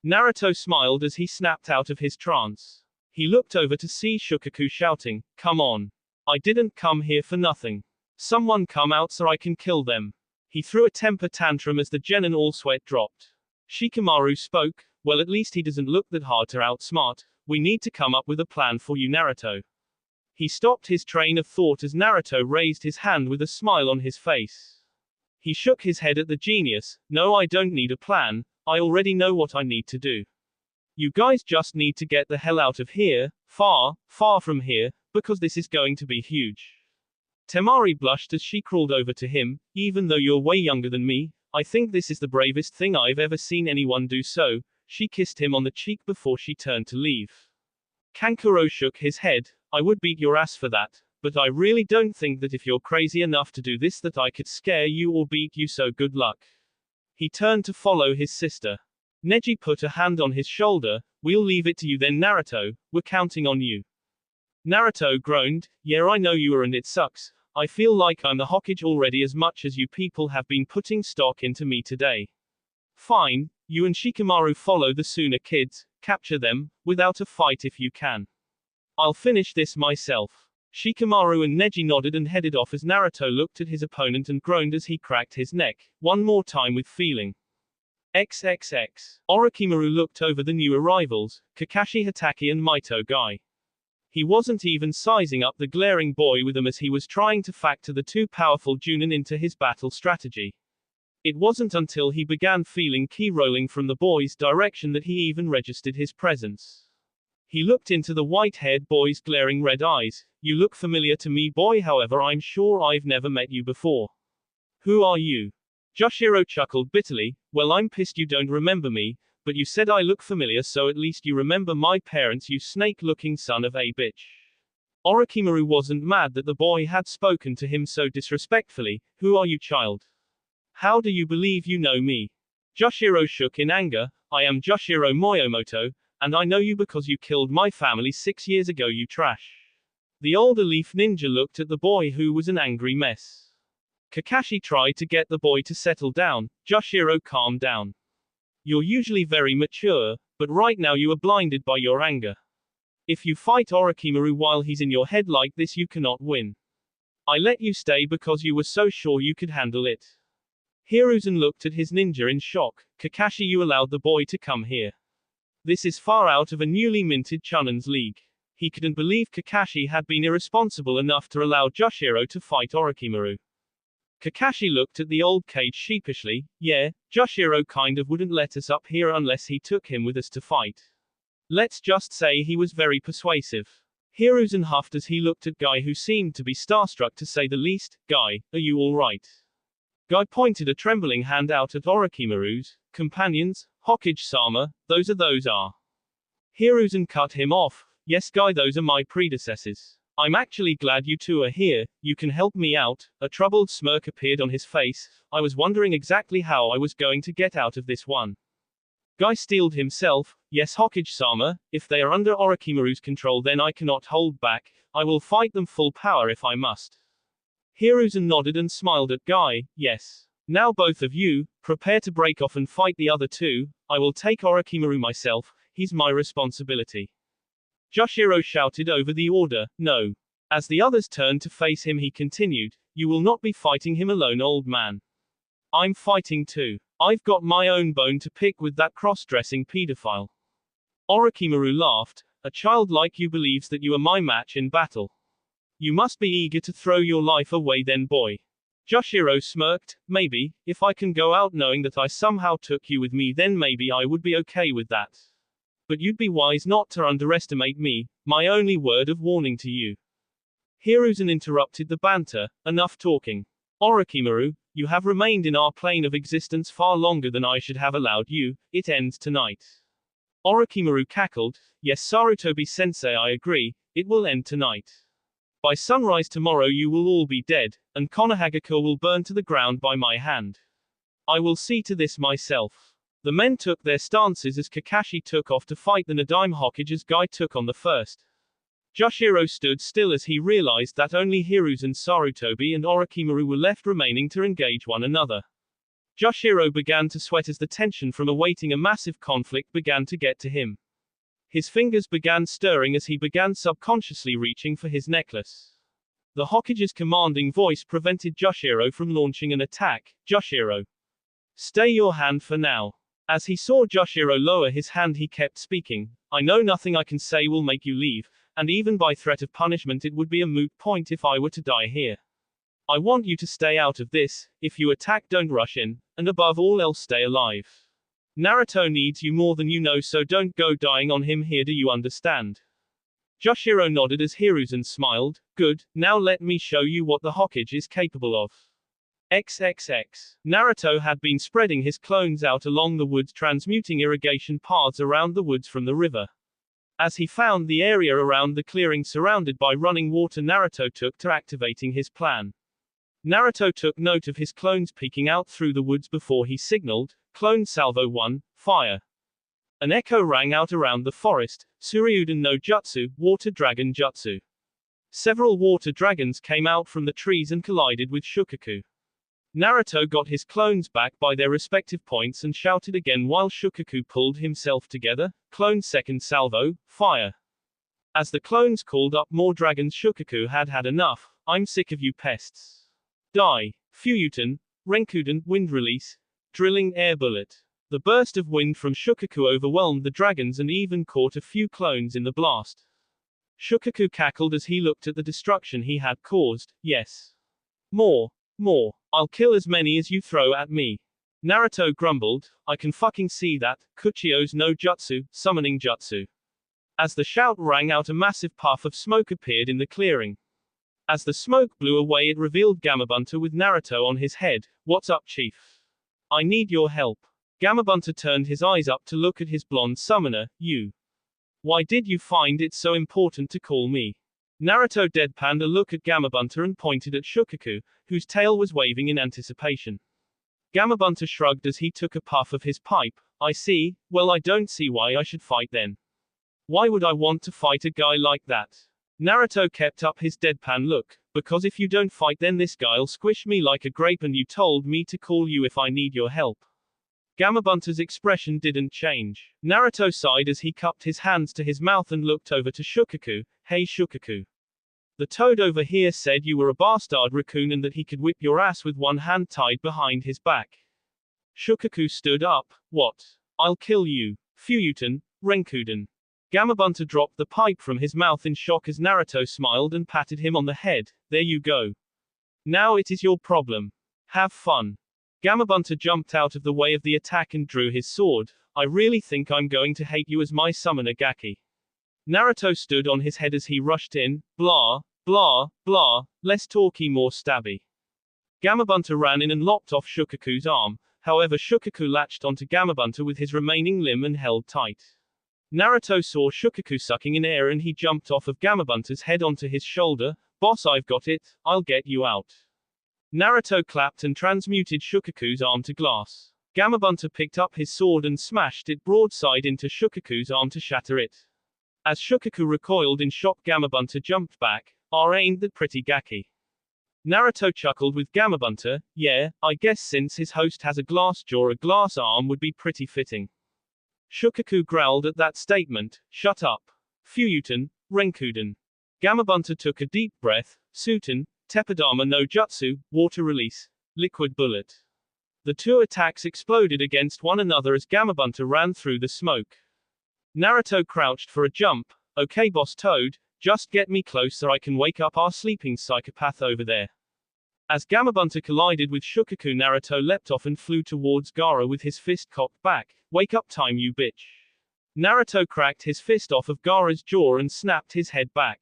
Naruto smiled as he snapped out of his trance. He looked over to see Shukaku shouting, come on. I didn't come here for nothing. Someone come out so I can kill them. He threw a temper tantrum as the genin all sweat dropped. Shikamaru spoke, well, at least he doesn't look that hard to outsmart. We need to come up with a plan for you, Naruto. He stopped his train of thought as Naruto raised his hand with a smile on his face. He shook his head at the genius. No, I don't need a plan. I already know what I need to do. You guys just need to get the hell out of here, far, far from here, because this is going to be huge. Temari blushed as she crawled over to him. Even though you're way younger than me, I think this is the bravest thing I've ever seen anyone do so. She kissed him on the cheek before she turned to leave. Kankuro shook his head. I would beat your ass for that, but I really don't think that if you're crazy enough to do this that I could scare you or beat you, so good luck. He turned to follow his sister. Neji put a hand on his shoulder. We'll leave it to you then, Naruto, we're counting on you. Naruto groaned. Yeah, I know you are and it sucks. I feel like I'm the Hokage already as much as you people have been putting stock into me today. Fine, you and Shikamaru follow the Suna kids, capture them, without a fight if you can. I'll finish this myself. Shikamaru and Neji nodded and headed off as Naruto looked at his opponent and groaned as he cracked his neck, one more time with feeling. XXX. Orochimaru looked over the new arrivals, Kakashi Hatake and Maito Guy. He wasn't even sizing up the glaring boy with them as he was trying to factor the two powerful Junin into his battle strategy. It wasn't until he began feeling ki rolling from the boy's direction that he even registered his presence. He looked into the white-haired boy's glaring red eyes. You look familiar to me, boy, however I'm sure I've never met you before. Who are you? Joshiro chuckled bitterly. Well, I'm pissed you don't remember me, but you said I look familiar, so at least you remember my parents, you snake-looking son of a bitch. Orochimaru wasn't mad that the boy had spoken to him so disrespectfully. Who are you, child? How do you believe you know me? Joshiro shook in anger. I am Joshiro Moyomoto, and I know you because you killed my family 6 years ago, you trash. The older leaf ninja looked at the boy who was an angry mess. Kakashi tried to get the boy to settle down. Joshiro, calm down. You're usually very mature, but right now you are blinded by your anger. If you fight Orochimaru while he's in your head like this, you cannot win. I let you stay because you were so sure you could handle it. Hiruzen looked at his ninja in shock. Kakashi, you allowed the boy to come here. This is far out of a newly minted Chunan's league. He couldn't believe Kakashi had been irresponsible enough to allow Joshiro to fight Orochimaru. Kakashi looked at the old Kage sheepishly. Yeah, Joshiro kind of wouldn't let us up here unless he took him with us to fight. Let's just say he was very persuasive. Hiruzen huffed as he looked at Guy, who seemed to be starstruck to say the least. Guy, are you alright? Guy pointed a trembling hand out at Orochimaru's companions. Hokage-sama, those are. Hiruzen cut him off. Yes, Guy, those are my predecessors. I'm actually glad you two are here. You can help me out. A troubled smirk appeared on his face. I was wondering exactly how I was going to get out of this one. Guy steeled himself. Yes, Hokage-sama, if they are under Orochimaru's control then I cannot hold back, I will fight them full power if I must. Hiruzen nodded and smiled at Guy. Yes. Now both of you, prepare to break off and fight the other two, I will take Orochimaru myself, he's my responsibility. Joshiro shouted over the order, no. As the others turned to face him he continued, you will not be fighting him alone, old man. I'm fighting too. I've got my own bone to pick with that cross-dressing pedophile. Orochimaru laughed, a child like you believes that you are my match in battle. You must be eager to throw your life away then, boy. Joshiro smirked, maybe, if I can go out knowing that I somehow took you with me then maybe I would be okay with that. But you'd be wise not to underestimate me, my only word of warning to you. Hiruzen interrupted the banter, enough talking. Orochimaru, you have remained in our plane of existence far longer than I should have allowed you, it ends tonight. Orochimaru cackled, yes Sarutobi-sensei I agree, it will end tonight. By sunrise tomorrow you will all be dead, and Konohagakure will burn to the ground by my hand. I will see to this myself. The men took their stances as Kakashi took off to fight the Nadaime Hokage as Guy took on the first. Joshiro stood still as he realized that only Hiruzen, Sarutobi and Orochimaru were left remaining to engage one another. Joshiro began to sweat as the tension from awaiting a massive conflict began to get to him. His fingers began stirring as he began subconsciously reaching for his necklace. The Hokage's commanding voice prevented Joshiro from launching an attack. Joshiro, stay your hand for now. As he saw Joshiro lower his hand he kept speaking, I know nothing I can say will make you leave, and even by threat of punishment it would be a moot point if I were to die here. I want you to stay out of this, if you attack don't rush in, and above all else stay alive. Naruto needs you more than you know so don't go dying on him here, do you understand? Joshiro nodded as Hiruzen smiled, good, now let me show you what the Hokage is capable of. XXX. Naruto had been spreading his clones out along the woods transmuting irrigation paths around the woods from the river. As he found the area around the clearing surrounded by running water Naruto took to activating his plan. Naruto took note of his clones peeking out through the woods before he signaled, Clone Salvo 1, fire. An echo rang out around the forest, Suryuden no Jutsu, Water Dragon Jutsu. Several water dragons came out from the trees and collided with Shukaku. Naruto got his clones back by their respective points and shouted again while Shukaku pulled himself together, Clone Second Salvo, fire. As the clones called up more dragons Shukaku had had enough, I'm sick of you pests. Die. Fuyuten, Renkuden, wind release, drilling air bullet. The burst of wind from Shukaku overwhelmed the dragons and even caught a few clones in the blast. Shukaku cackled as he looked at the destruction he had caused, yes. More. I'll kill as many as you throw at me. Naruto grumbled, I can fucking see that, Kuchio's no Jutsu, summoning Jutsu. As the shout rang out a massive puff of smoke appeared in the clearing. As the smoke blew away it revealed Gamabunta with Naruto on his head, what's up chief? I need your help. Gamabunta turned his eyes up to look at his blonde summoner, you. Why did you find it so important to call me? Naruto deadpanned a look at Gamabunta and pointed at Shukaku, whose tail was waving in anticipation. Gamabunta shrugged as he took a puff of his pipe, I see, well I don't see why I should fight then. Why would I want to fight a guy like that? Naruto kept up his deadpan look, because if you don't fight then this guy'll squish me like a grape and you told me to call you if I need your help. Gamabunta's expression didn't change. Naruto sighed as he cupped his hands to his mouth and looked over to Shukaku, hey Shukaku. The toad over here said you were a bastard raccoon and that he could whip your ass with one hand tied behind his back. Shukaku stood up, what? I'll kill you. Fuyuten, Renkuden. Gamabunta dropped the pipe from his mouth in shock as Naruto smiled and patted him on the head, there you go. Now it is your problem. Have fun. Gamabunta jumped out of the way of the attack and drew his sword, I really think I'm going to hate you as my summoner Gaki. Naruto stood on his head as he rushed in, blah, blah, blah, less talky more stabby. Gamabunta ran in and lopped off Shukaku's arm, however Shukaku latched onto Gamabunta with his remaining limb and held tight. Naruto saw Shukaku sucking in air and he jumped off of Gamabunta's head onto his shoulder, boss I've got it, I'll get you out. Naruto clapped and transmuted Shukaku's arm to glass. Gamabunta picked up his sword and smashed it broadside into Shukaku's arm to shatter it. As Shukaku recoiled in shock, Gamabunta jumped back, aimed at pretty Gaki. Naruto chuckled with Gamabunta. Yeah, I guess since his host has a glass jaw, a glass arm would be pretty fitting. Shukaku growled at that statement. Shut up. Fuyuten, Renkuden. Gamabunta took a deep breath. Suten, Teppadama no Jutsu, water release, liquid bullet. The two attacks exploded against one another as Gamabunta ran through the smoke. Naruto crouched for a jump. Okay, boss Toad, just get me close so I can wake up our sleeping psychopath over there. As Gamabunta collided with Shukaku, Naruto leapt off and flew towards Gaara with his fist cocked back. Wake up time, you bitch. Naruto cracked his fist off of Gaara's jaw and snapped his head back.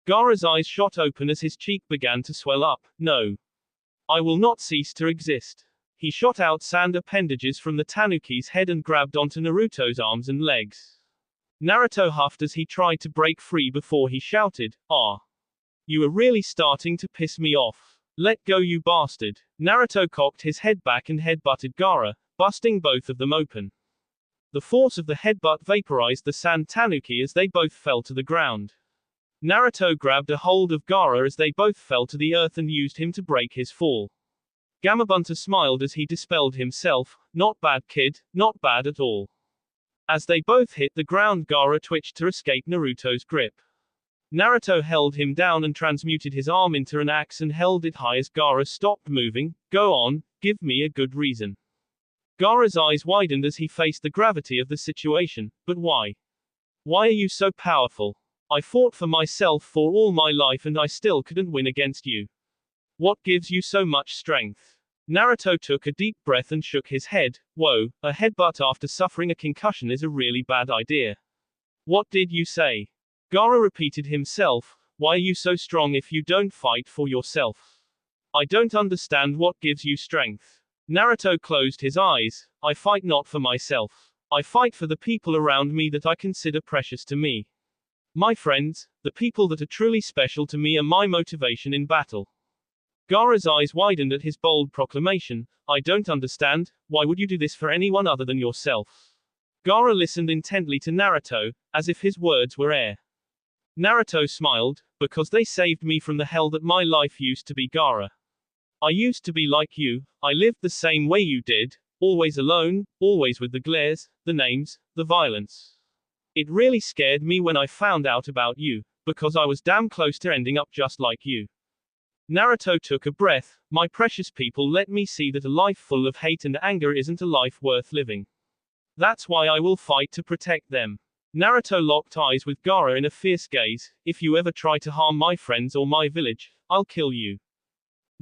Gaara's eyes shot open as his cheek began to swell up. No. I will not cease to exist. He shot out sand appendages from the tanuki's head and grabbed onto Naruto's arms and legs. Naruto huffed as he tried to break free before he shouted, "Ah. You are really starting to piss me off. Let go, you bastard." Naruto cocked his head back and headbutted Gaara, busting both of them open. The force of the headbutt vaporized the sand tanuki as they both fell to the ground. Naruto grabbed a hold of Gaara as they both fell to the earth and used him to break his fall. Gamabunta smiled as he dispelled himself. Not bad, kid, not bad at all. As they both hit the ground, Gaara twitched to escape Naruto's grip. Naruto held him down and transmuted his arm into an axe and held it high as Gaara stopped moving. Go on, give me a good reason. Gaara's eyes widened as he faced the gravity of the situation. But why? Why are you so powerful? I fought for myself for all my life and I still couldn't win against you. What gives you so much strength? Naruto took a deep breath and shook his head. Whoa, a headbutt after suffering a concussion is a really bad idea. What did you say? Gaara repeated himself. Why are you so strong if you don't fight for yourself? I don't understand what gives you strength. Naruto closed his eyes. I fight not for myself. I fight for the people around me that I consider precious to me. My friends, the people that are truly special to me are my motivation in battle. Gaara's eyes widened at his bold proclamation. I don't understand, why would you do this for anyone other than yourself? Gaara listened intently to Naruto, as if his words were air. Naruto smiled, because they saved me from the hell that my life used to be, Gaara. I used to be like you, I lived the same way you did, always alone, always with the glares, the names, the violence. It really scared me when I found out about you, because I was damn close to ending up just like you. Naruto took a breath. My precious people, let me see that a life full of hate and anger isn't a life worth living. That's why I will fight to protect them. Naruto locked eyes with Gaara in a fierce gaze. If you ever try to harm my friends or my village, I'll kill you.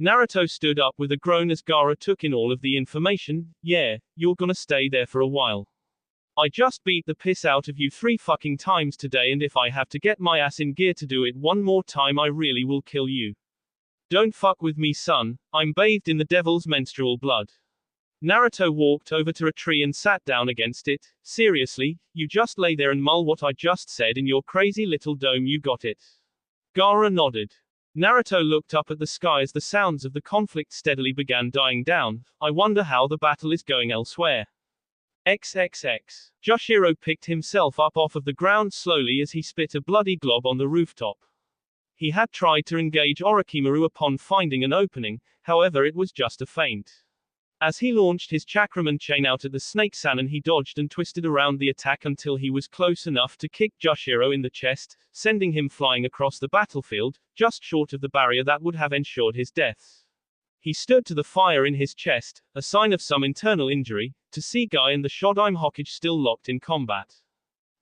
Naruto stood up with a groan as Gaara took in all of the information. Yeah, you're gonna stay there for a while. I just beat the piss out of you 3 fucking times today, and if I have to get my ass in gear to do it one more time, I really will kill you. Don't fuck with me, son. I'm bathed in the devil's menstrual blood. Naruto walked over to a tree and sat down against it. Seriously, you just lay there and mull what I just said in your crazy little dome, you got it? Gaara nodded. Naruto looked up at the sky as the sounds of the conflict steadily began dying down. I wonder how the battle is going elsewhere. XXX. Joshiro picked himself up off of the ground slowly as he spit a bloody glob on the rooftop. He had tried to engage Orochimaru upon finding an opening, however it was just a feint. As he launched his chakraman chain out at the snake Sannin, he dodged and twisted around the attack until he was close enough to kick Joshiro in the chest, sending him flying across the battlefield, just short of the barrier that would have ensured his death. He stood to the fire in his chest, a sign of some internal injury, to see Guy and the Shodaime Hokage still locked in combat.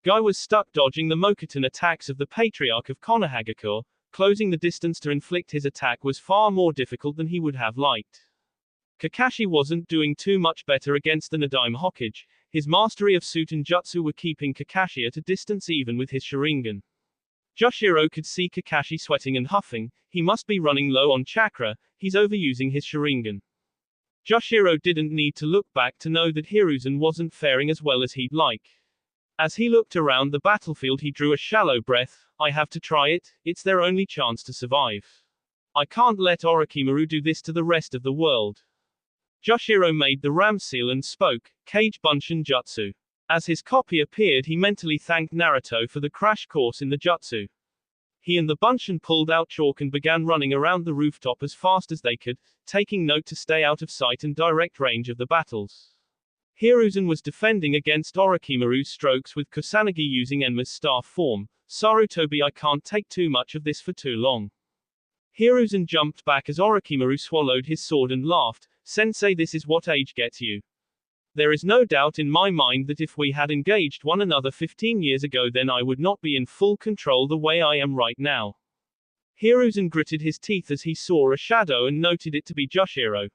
Guy was stuck dodging the Mokuton attacks of the Patriarch of Konohagakure. Closing the distance to inflict his attack was far more difficult than he would have liked. Kakashi wasn't doing too much better against the Nadaime Hokage. His mastery of Suten Jutsu were keeping Kakashi at a distance even with his Sharingan. Joshiro could see Kakashi sweating and huffing. He must be running low on chakra, he's overusing his Sharingan. Joshiro didn't need to look back to know that Hiruzen wasn't faring as well as he'd like. As he looked around the battlefield, he drew a shallow breath. I have to try it, it's their only chance to survive. I can't let Orochimaru do this to the rest of the world. Jushiro made the ram seal and spoke, Kage Bunshin Jutsu. As his copy appeared, he mentally thanked Naruto for the crash course in the jutsu. He and the Bunshin pulled out chalk and began running around the rooftop as fast as they could, taking note to stay out of sight and direct range of the battles. Hiruzen was defending against Orochimaru's strokes with Kusanagi using Enma's staff form. Sarutobi, I can't take too much of this for too long. Hiruzen jumped back as Orochimaru swallowed his sword and laughed, Sensei, this is what age gets you. There is no doubt in my mind that if we had engaged one another 15 years ago, then I would not be in full control the way I am right now. Hiruzen gritted his teeth as he saw a shadow and noted it to be Jushiro.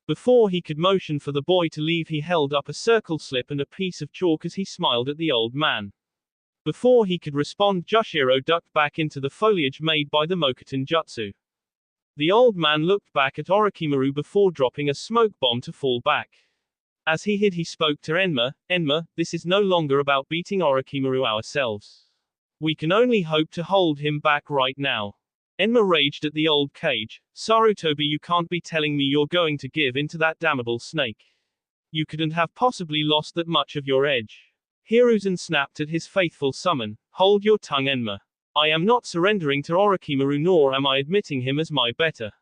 Before he could motion for the boy to leave, he held up a circle slip and a piece of chalk as he smiled at the old man. Before he could respond, Jushiro ducked back into the foliage made by the Mokuton Jutsu. The old man looked back at Orochimaru before dropping a smoke bomb to fall back. As he hid, he spoke to Enma, Enma, this is no longer about beating Orochimaru ourselves. We can only hope to hold him back right now. Enma raged at the old Kage, Sarutobi, you can't be telling me you're going to give in to that damnable snake. You couldn't have possibly lost that much of your edge. Hiruzen snapped at his faithful summon, hold your tongue, Enma. I am not surrendering to Orochimaru, nor am I admitting him as my better.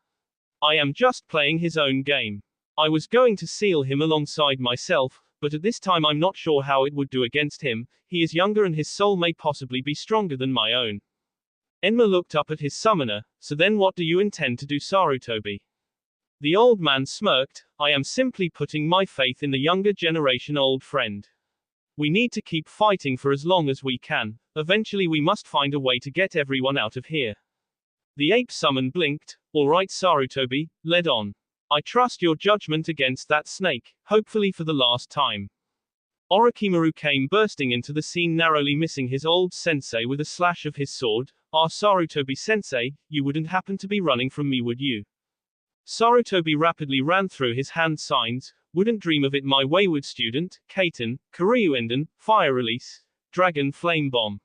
I am just playing his own game. I was going to seal him alongside myself, but at this time I'm not sure how it would do against him. He is younger and his soul may possibly be stronger than my own. Enma looked up at his summoner, so then what do you intend to do, Sarutobi? The old man smirked, I am simply putting my faith in the younger generation, old friend. We need to keep fighting for as long as we can. Eventually we must find a way to get everyone out of here. The ape summon blinked, alright Sarutobi, lead on. I trust your judgment against that snake, hopefully for the last time. Orochimaru came bursting into the scene, narrowly missing his old sensei with a slash of his sword. Sarutobi sensei, you wouldn't happen to be running from me, would you? Sarutobi rapidly ran through his hand signs, wouldn't dream of it, my wayward student, Kaiten, Karyuenden, fire release, dragon flame bomb.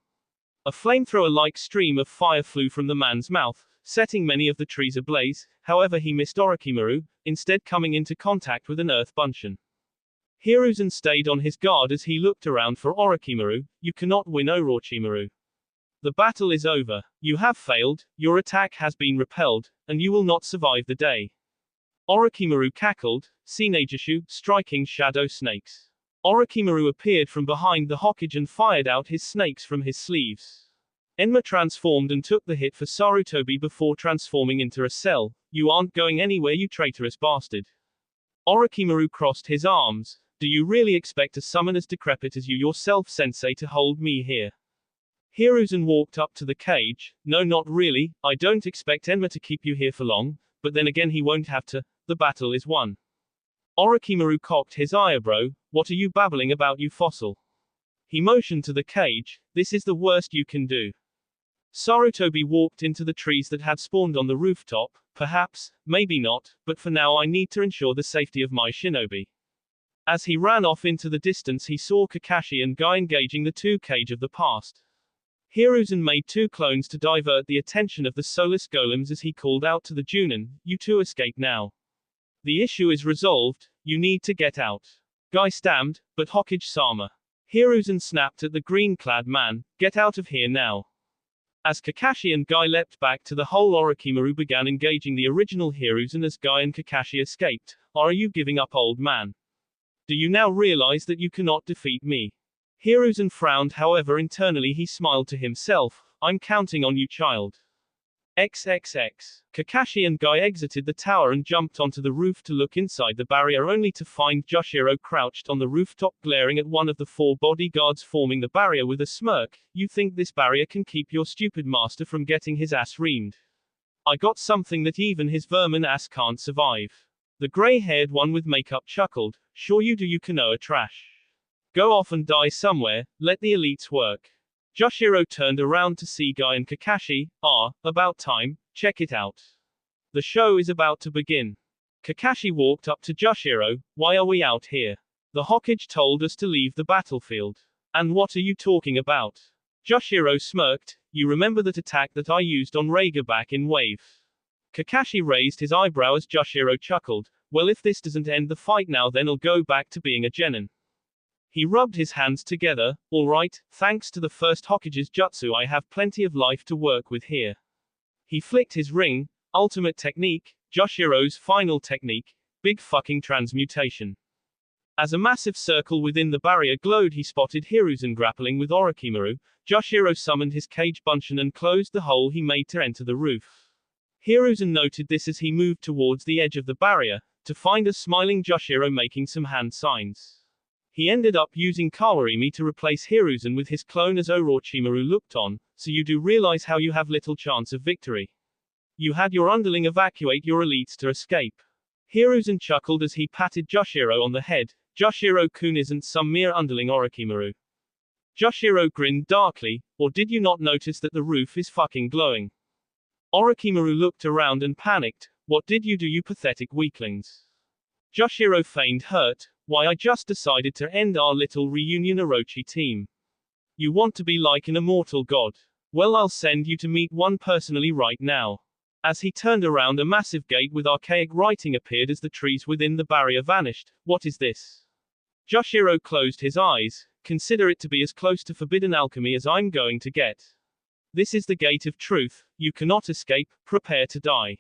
A flamethrower-like stream of fire flew from the man's mouth, setting many of the trees ablaze. However, he missed Orochimaru, instead coming into contact with an earth Bunshin. Hiruzen stayed on his guard as he looked around for Orochimaru. You cannot win, Orochimaru. The battle is over. You have failed, your attack has been repelled, and you will not survive the day. Orochimaru cackled, Shinajishu, striking shadow snakes. Orochimaru appeared from behind the Hokage and fired out his snakes from his sleeves. Enma transformed and took the hit for Sarutobi before transforming into a cell. You aren't going anywhere, you traitorous bastard. Orochimaru crossed his arms. Do you really expect a summon as decrepit as you yourself, sensei, to hold me here? Hiruzen walked up to the cage. No, not really. I don't expect Enma to keep you here for long, but then again he won't have to. The battle is won. Orochimaru cocked his eyebrow. What are you babbling about, you fossil? He motioned to the cage. This is the worst you can do. Sarutobi walked into the trees that had spawned on the rooftop. Perhaps, maybe not, but for now I need to ensure the safety of my shinobi. As he ran off into the distance, he saw Kakashi and Guy engaging the two Kage of the past. Hiruzen made two clones to divert the attention of the soulless golems as he called out to the Junin, you two escape now. The issue is resolved, you need to get out. Guy stammered, but Hokage-sama. Hiruzen snapped at the green-clad man, get out of here now. As Kakashi and Guy leapt back to the hole, Orochimaru began engaging the original Hiruzen as Guy and Kakashi escaped. Are you giving up, old man? Do you now realize that you cannot defeat me? Hiruzen frowned, however internally he smiled to himself. I'm counting on you, child. XXX. Kakashi and Guy exited the tower and jumped onto the roof to look inside the barrier, only to find Jushiro crouched on the rooftop glaring at one of the four bodyguards forming the barrier with a smirk. You think this barrier can keep your stupid master from getting his ass reamed? I got something that even his vermin ass can't survive. The gray-haired one with makeup chuckled. Sure you do, you Konoha trash. Go off and die somewhere, let the elites work. Jushiro turned around to see Guy and Kakashi. About time, check it out. The show is about to begin. Kakashi walked up to Jushiro. Why are we out here? The Hokage told us to leave the battlefield. And what are you talking about? Jushiro smirked. You remember that attack that I used on Reiga back in Wave? Kakashi raised his eyebrow as Jushiro chuckled. well if this doesn't end the fight now then I'll go back to being a genin. He rubbed his hands together, alright, thanks to the first Hokage's jutsu I have plenty of life to work with here. He flicked his ring, ultimate technique, Joshiro's final technique, big fucking transmutation. As a massive circle within the barrier glowed he spotted Hiruzen grappling with Orochimaru. Joshiro summoned his Kage Bunshin and closed the hole he made to enter the roof. Hiruzen noted this as he moved towards the edge of the barrier, to find a smiling Joshiro making some hand signs. He ended up using Kawarimi to replace Hiruzen with his clone as Orochimaru looked on, so you do realize how you have little chance of victory. You had your underling evacuate your elites to escape. Hiruzen chuckled as he patted Joshiro on the head. Joshiro-kun isn't some mere underling Orochimaru. Joshiro grinned darkly, or did you not notice that the roof is fucking glowing? Orochimaru looked around and panicked. What did you do, you pathetic weaklings? Joshiro feigned hurt. Why, I just decided to end our little reunion Orochi team. You want to be like an immortal god? Well, I'll send you to meet one personally right now. As he turned around, a massive gate with archaic writing appeared as the trees within the barrier vanished. What is this? Joshiro closed his eyes. Consider it to be as close to forbidden alchemy as I'm going to get. This is the gate of truth. You cannot escape. Prepare to die.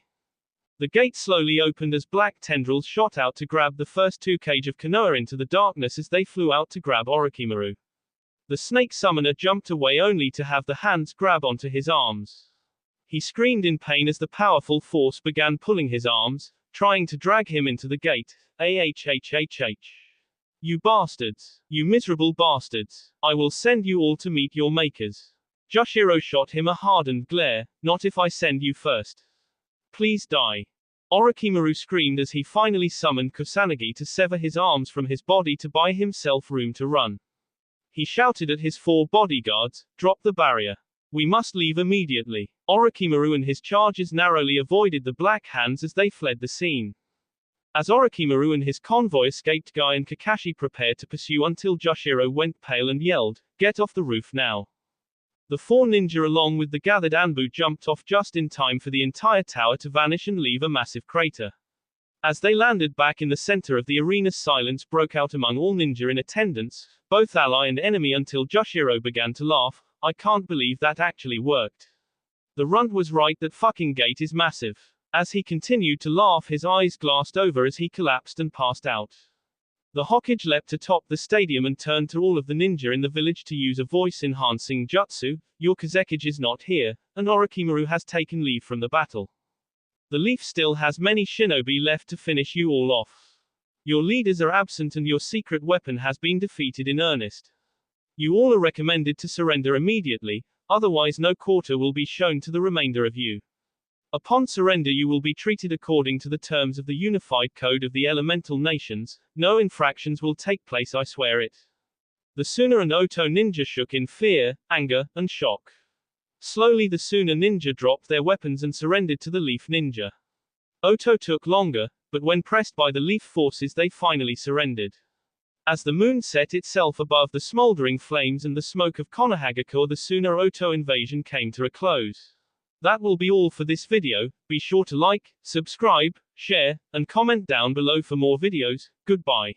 The gate slowly opened as black tendrils shot out to grab the first two Kage of Konoha into the darkness as they flew out to grab Orochimaru. The snake summoner jumped away only to have the hands grab onto his arms. He screamed in pain as the powerful force began pulling his arms, trying to drag him into the gate. Ahhhhh. You bastards. You miserable bastards. I will send you all to meet your makers. Joshiro shot him a hardened glare. Not if I send you first. Please die. Orochimaru screamed as he finally summoned Kusanagi to sever his arms from his body to buy himself room to run. He shouted at his 4 bodyguards, drop the barrier. We must leave immediately. Orochimaru and his charges narrowly avoided the Black Hands as they fled the scene. As Orochimaru and his convoy escaped, Guy and Kakashi prepared to pursue until Joshiro went pale and yelled, "Get off the roof now." The 4 ninja along with the gathered Anbu jumped off just in time for the entire tower to vanish and leave a massive crater. As they landed back in the center of the arena, silence broke out among all ninja in attendance, both ally and enemy, until Joshiro began to laugh. I can't believe that actually worked. The runt was right, that fucking gate is massive. As he continued to laugh, his eyes glassed over as he collapsed and passed out. The Hokage leapt atop the stadium and turned to all of the ninja in the village to use a voice-enhancing jutsu. Your Kazekage is not here, and Orochimaru has taken leave from the battle. The leaf still has many shinobi left to finish you all off. Your leaders are absent and your secret weapon has been defeated in earnest. You all are recommended to surrender immediately, otherwise no quarter will be shown to the remainder of you. Upon surrender you will be treated according to the terms of the Unified Code of the Elemental Nations. No infractions will take place, I swear it. The Suna and Oto ninja shook in fear, anger, and shock. Slowly the Suna ninja dropped their weapons and surrendered to the Leaf ninja. Oto took longer, but when pressed by the Leaf forces they finally surrendered. As the moon set itself above the smoldering flames and the smoke of Konohagakure, the Suna Oto invasion came to a close. That will be all for this video. Be sure to like, subscribe, share, and comment down below for more videos. Goodbye.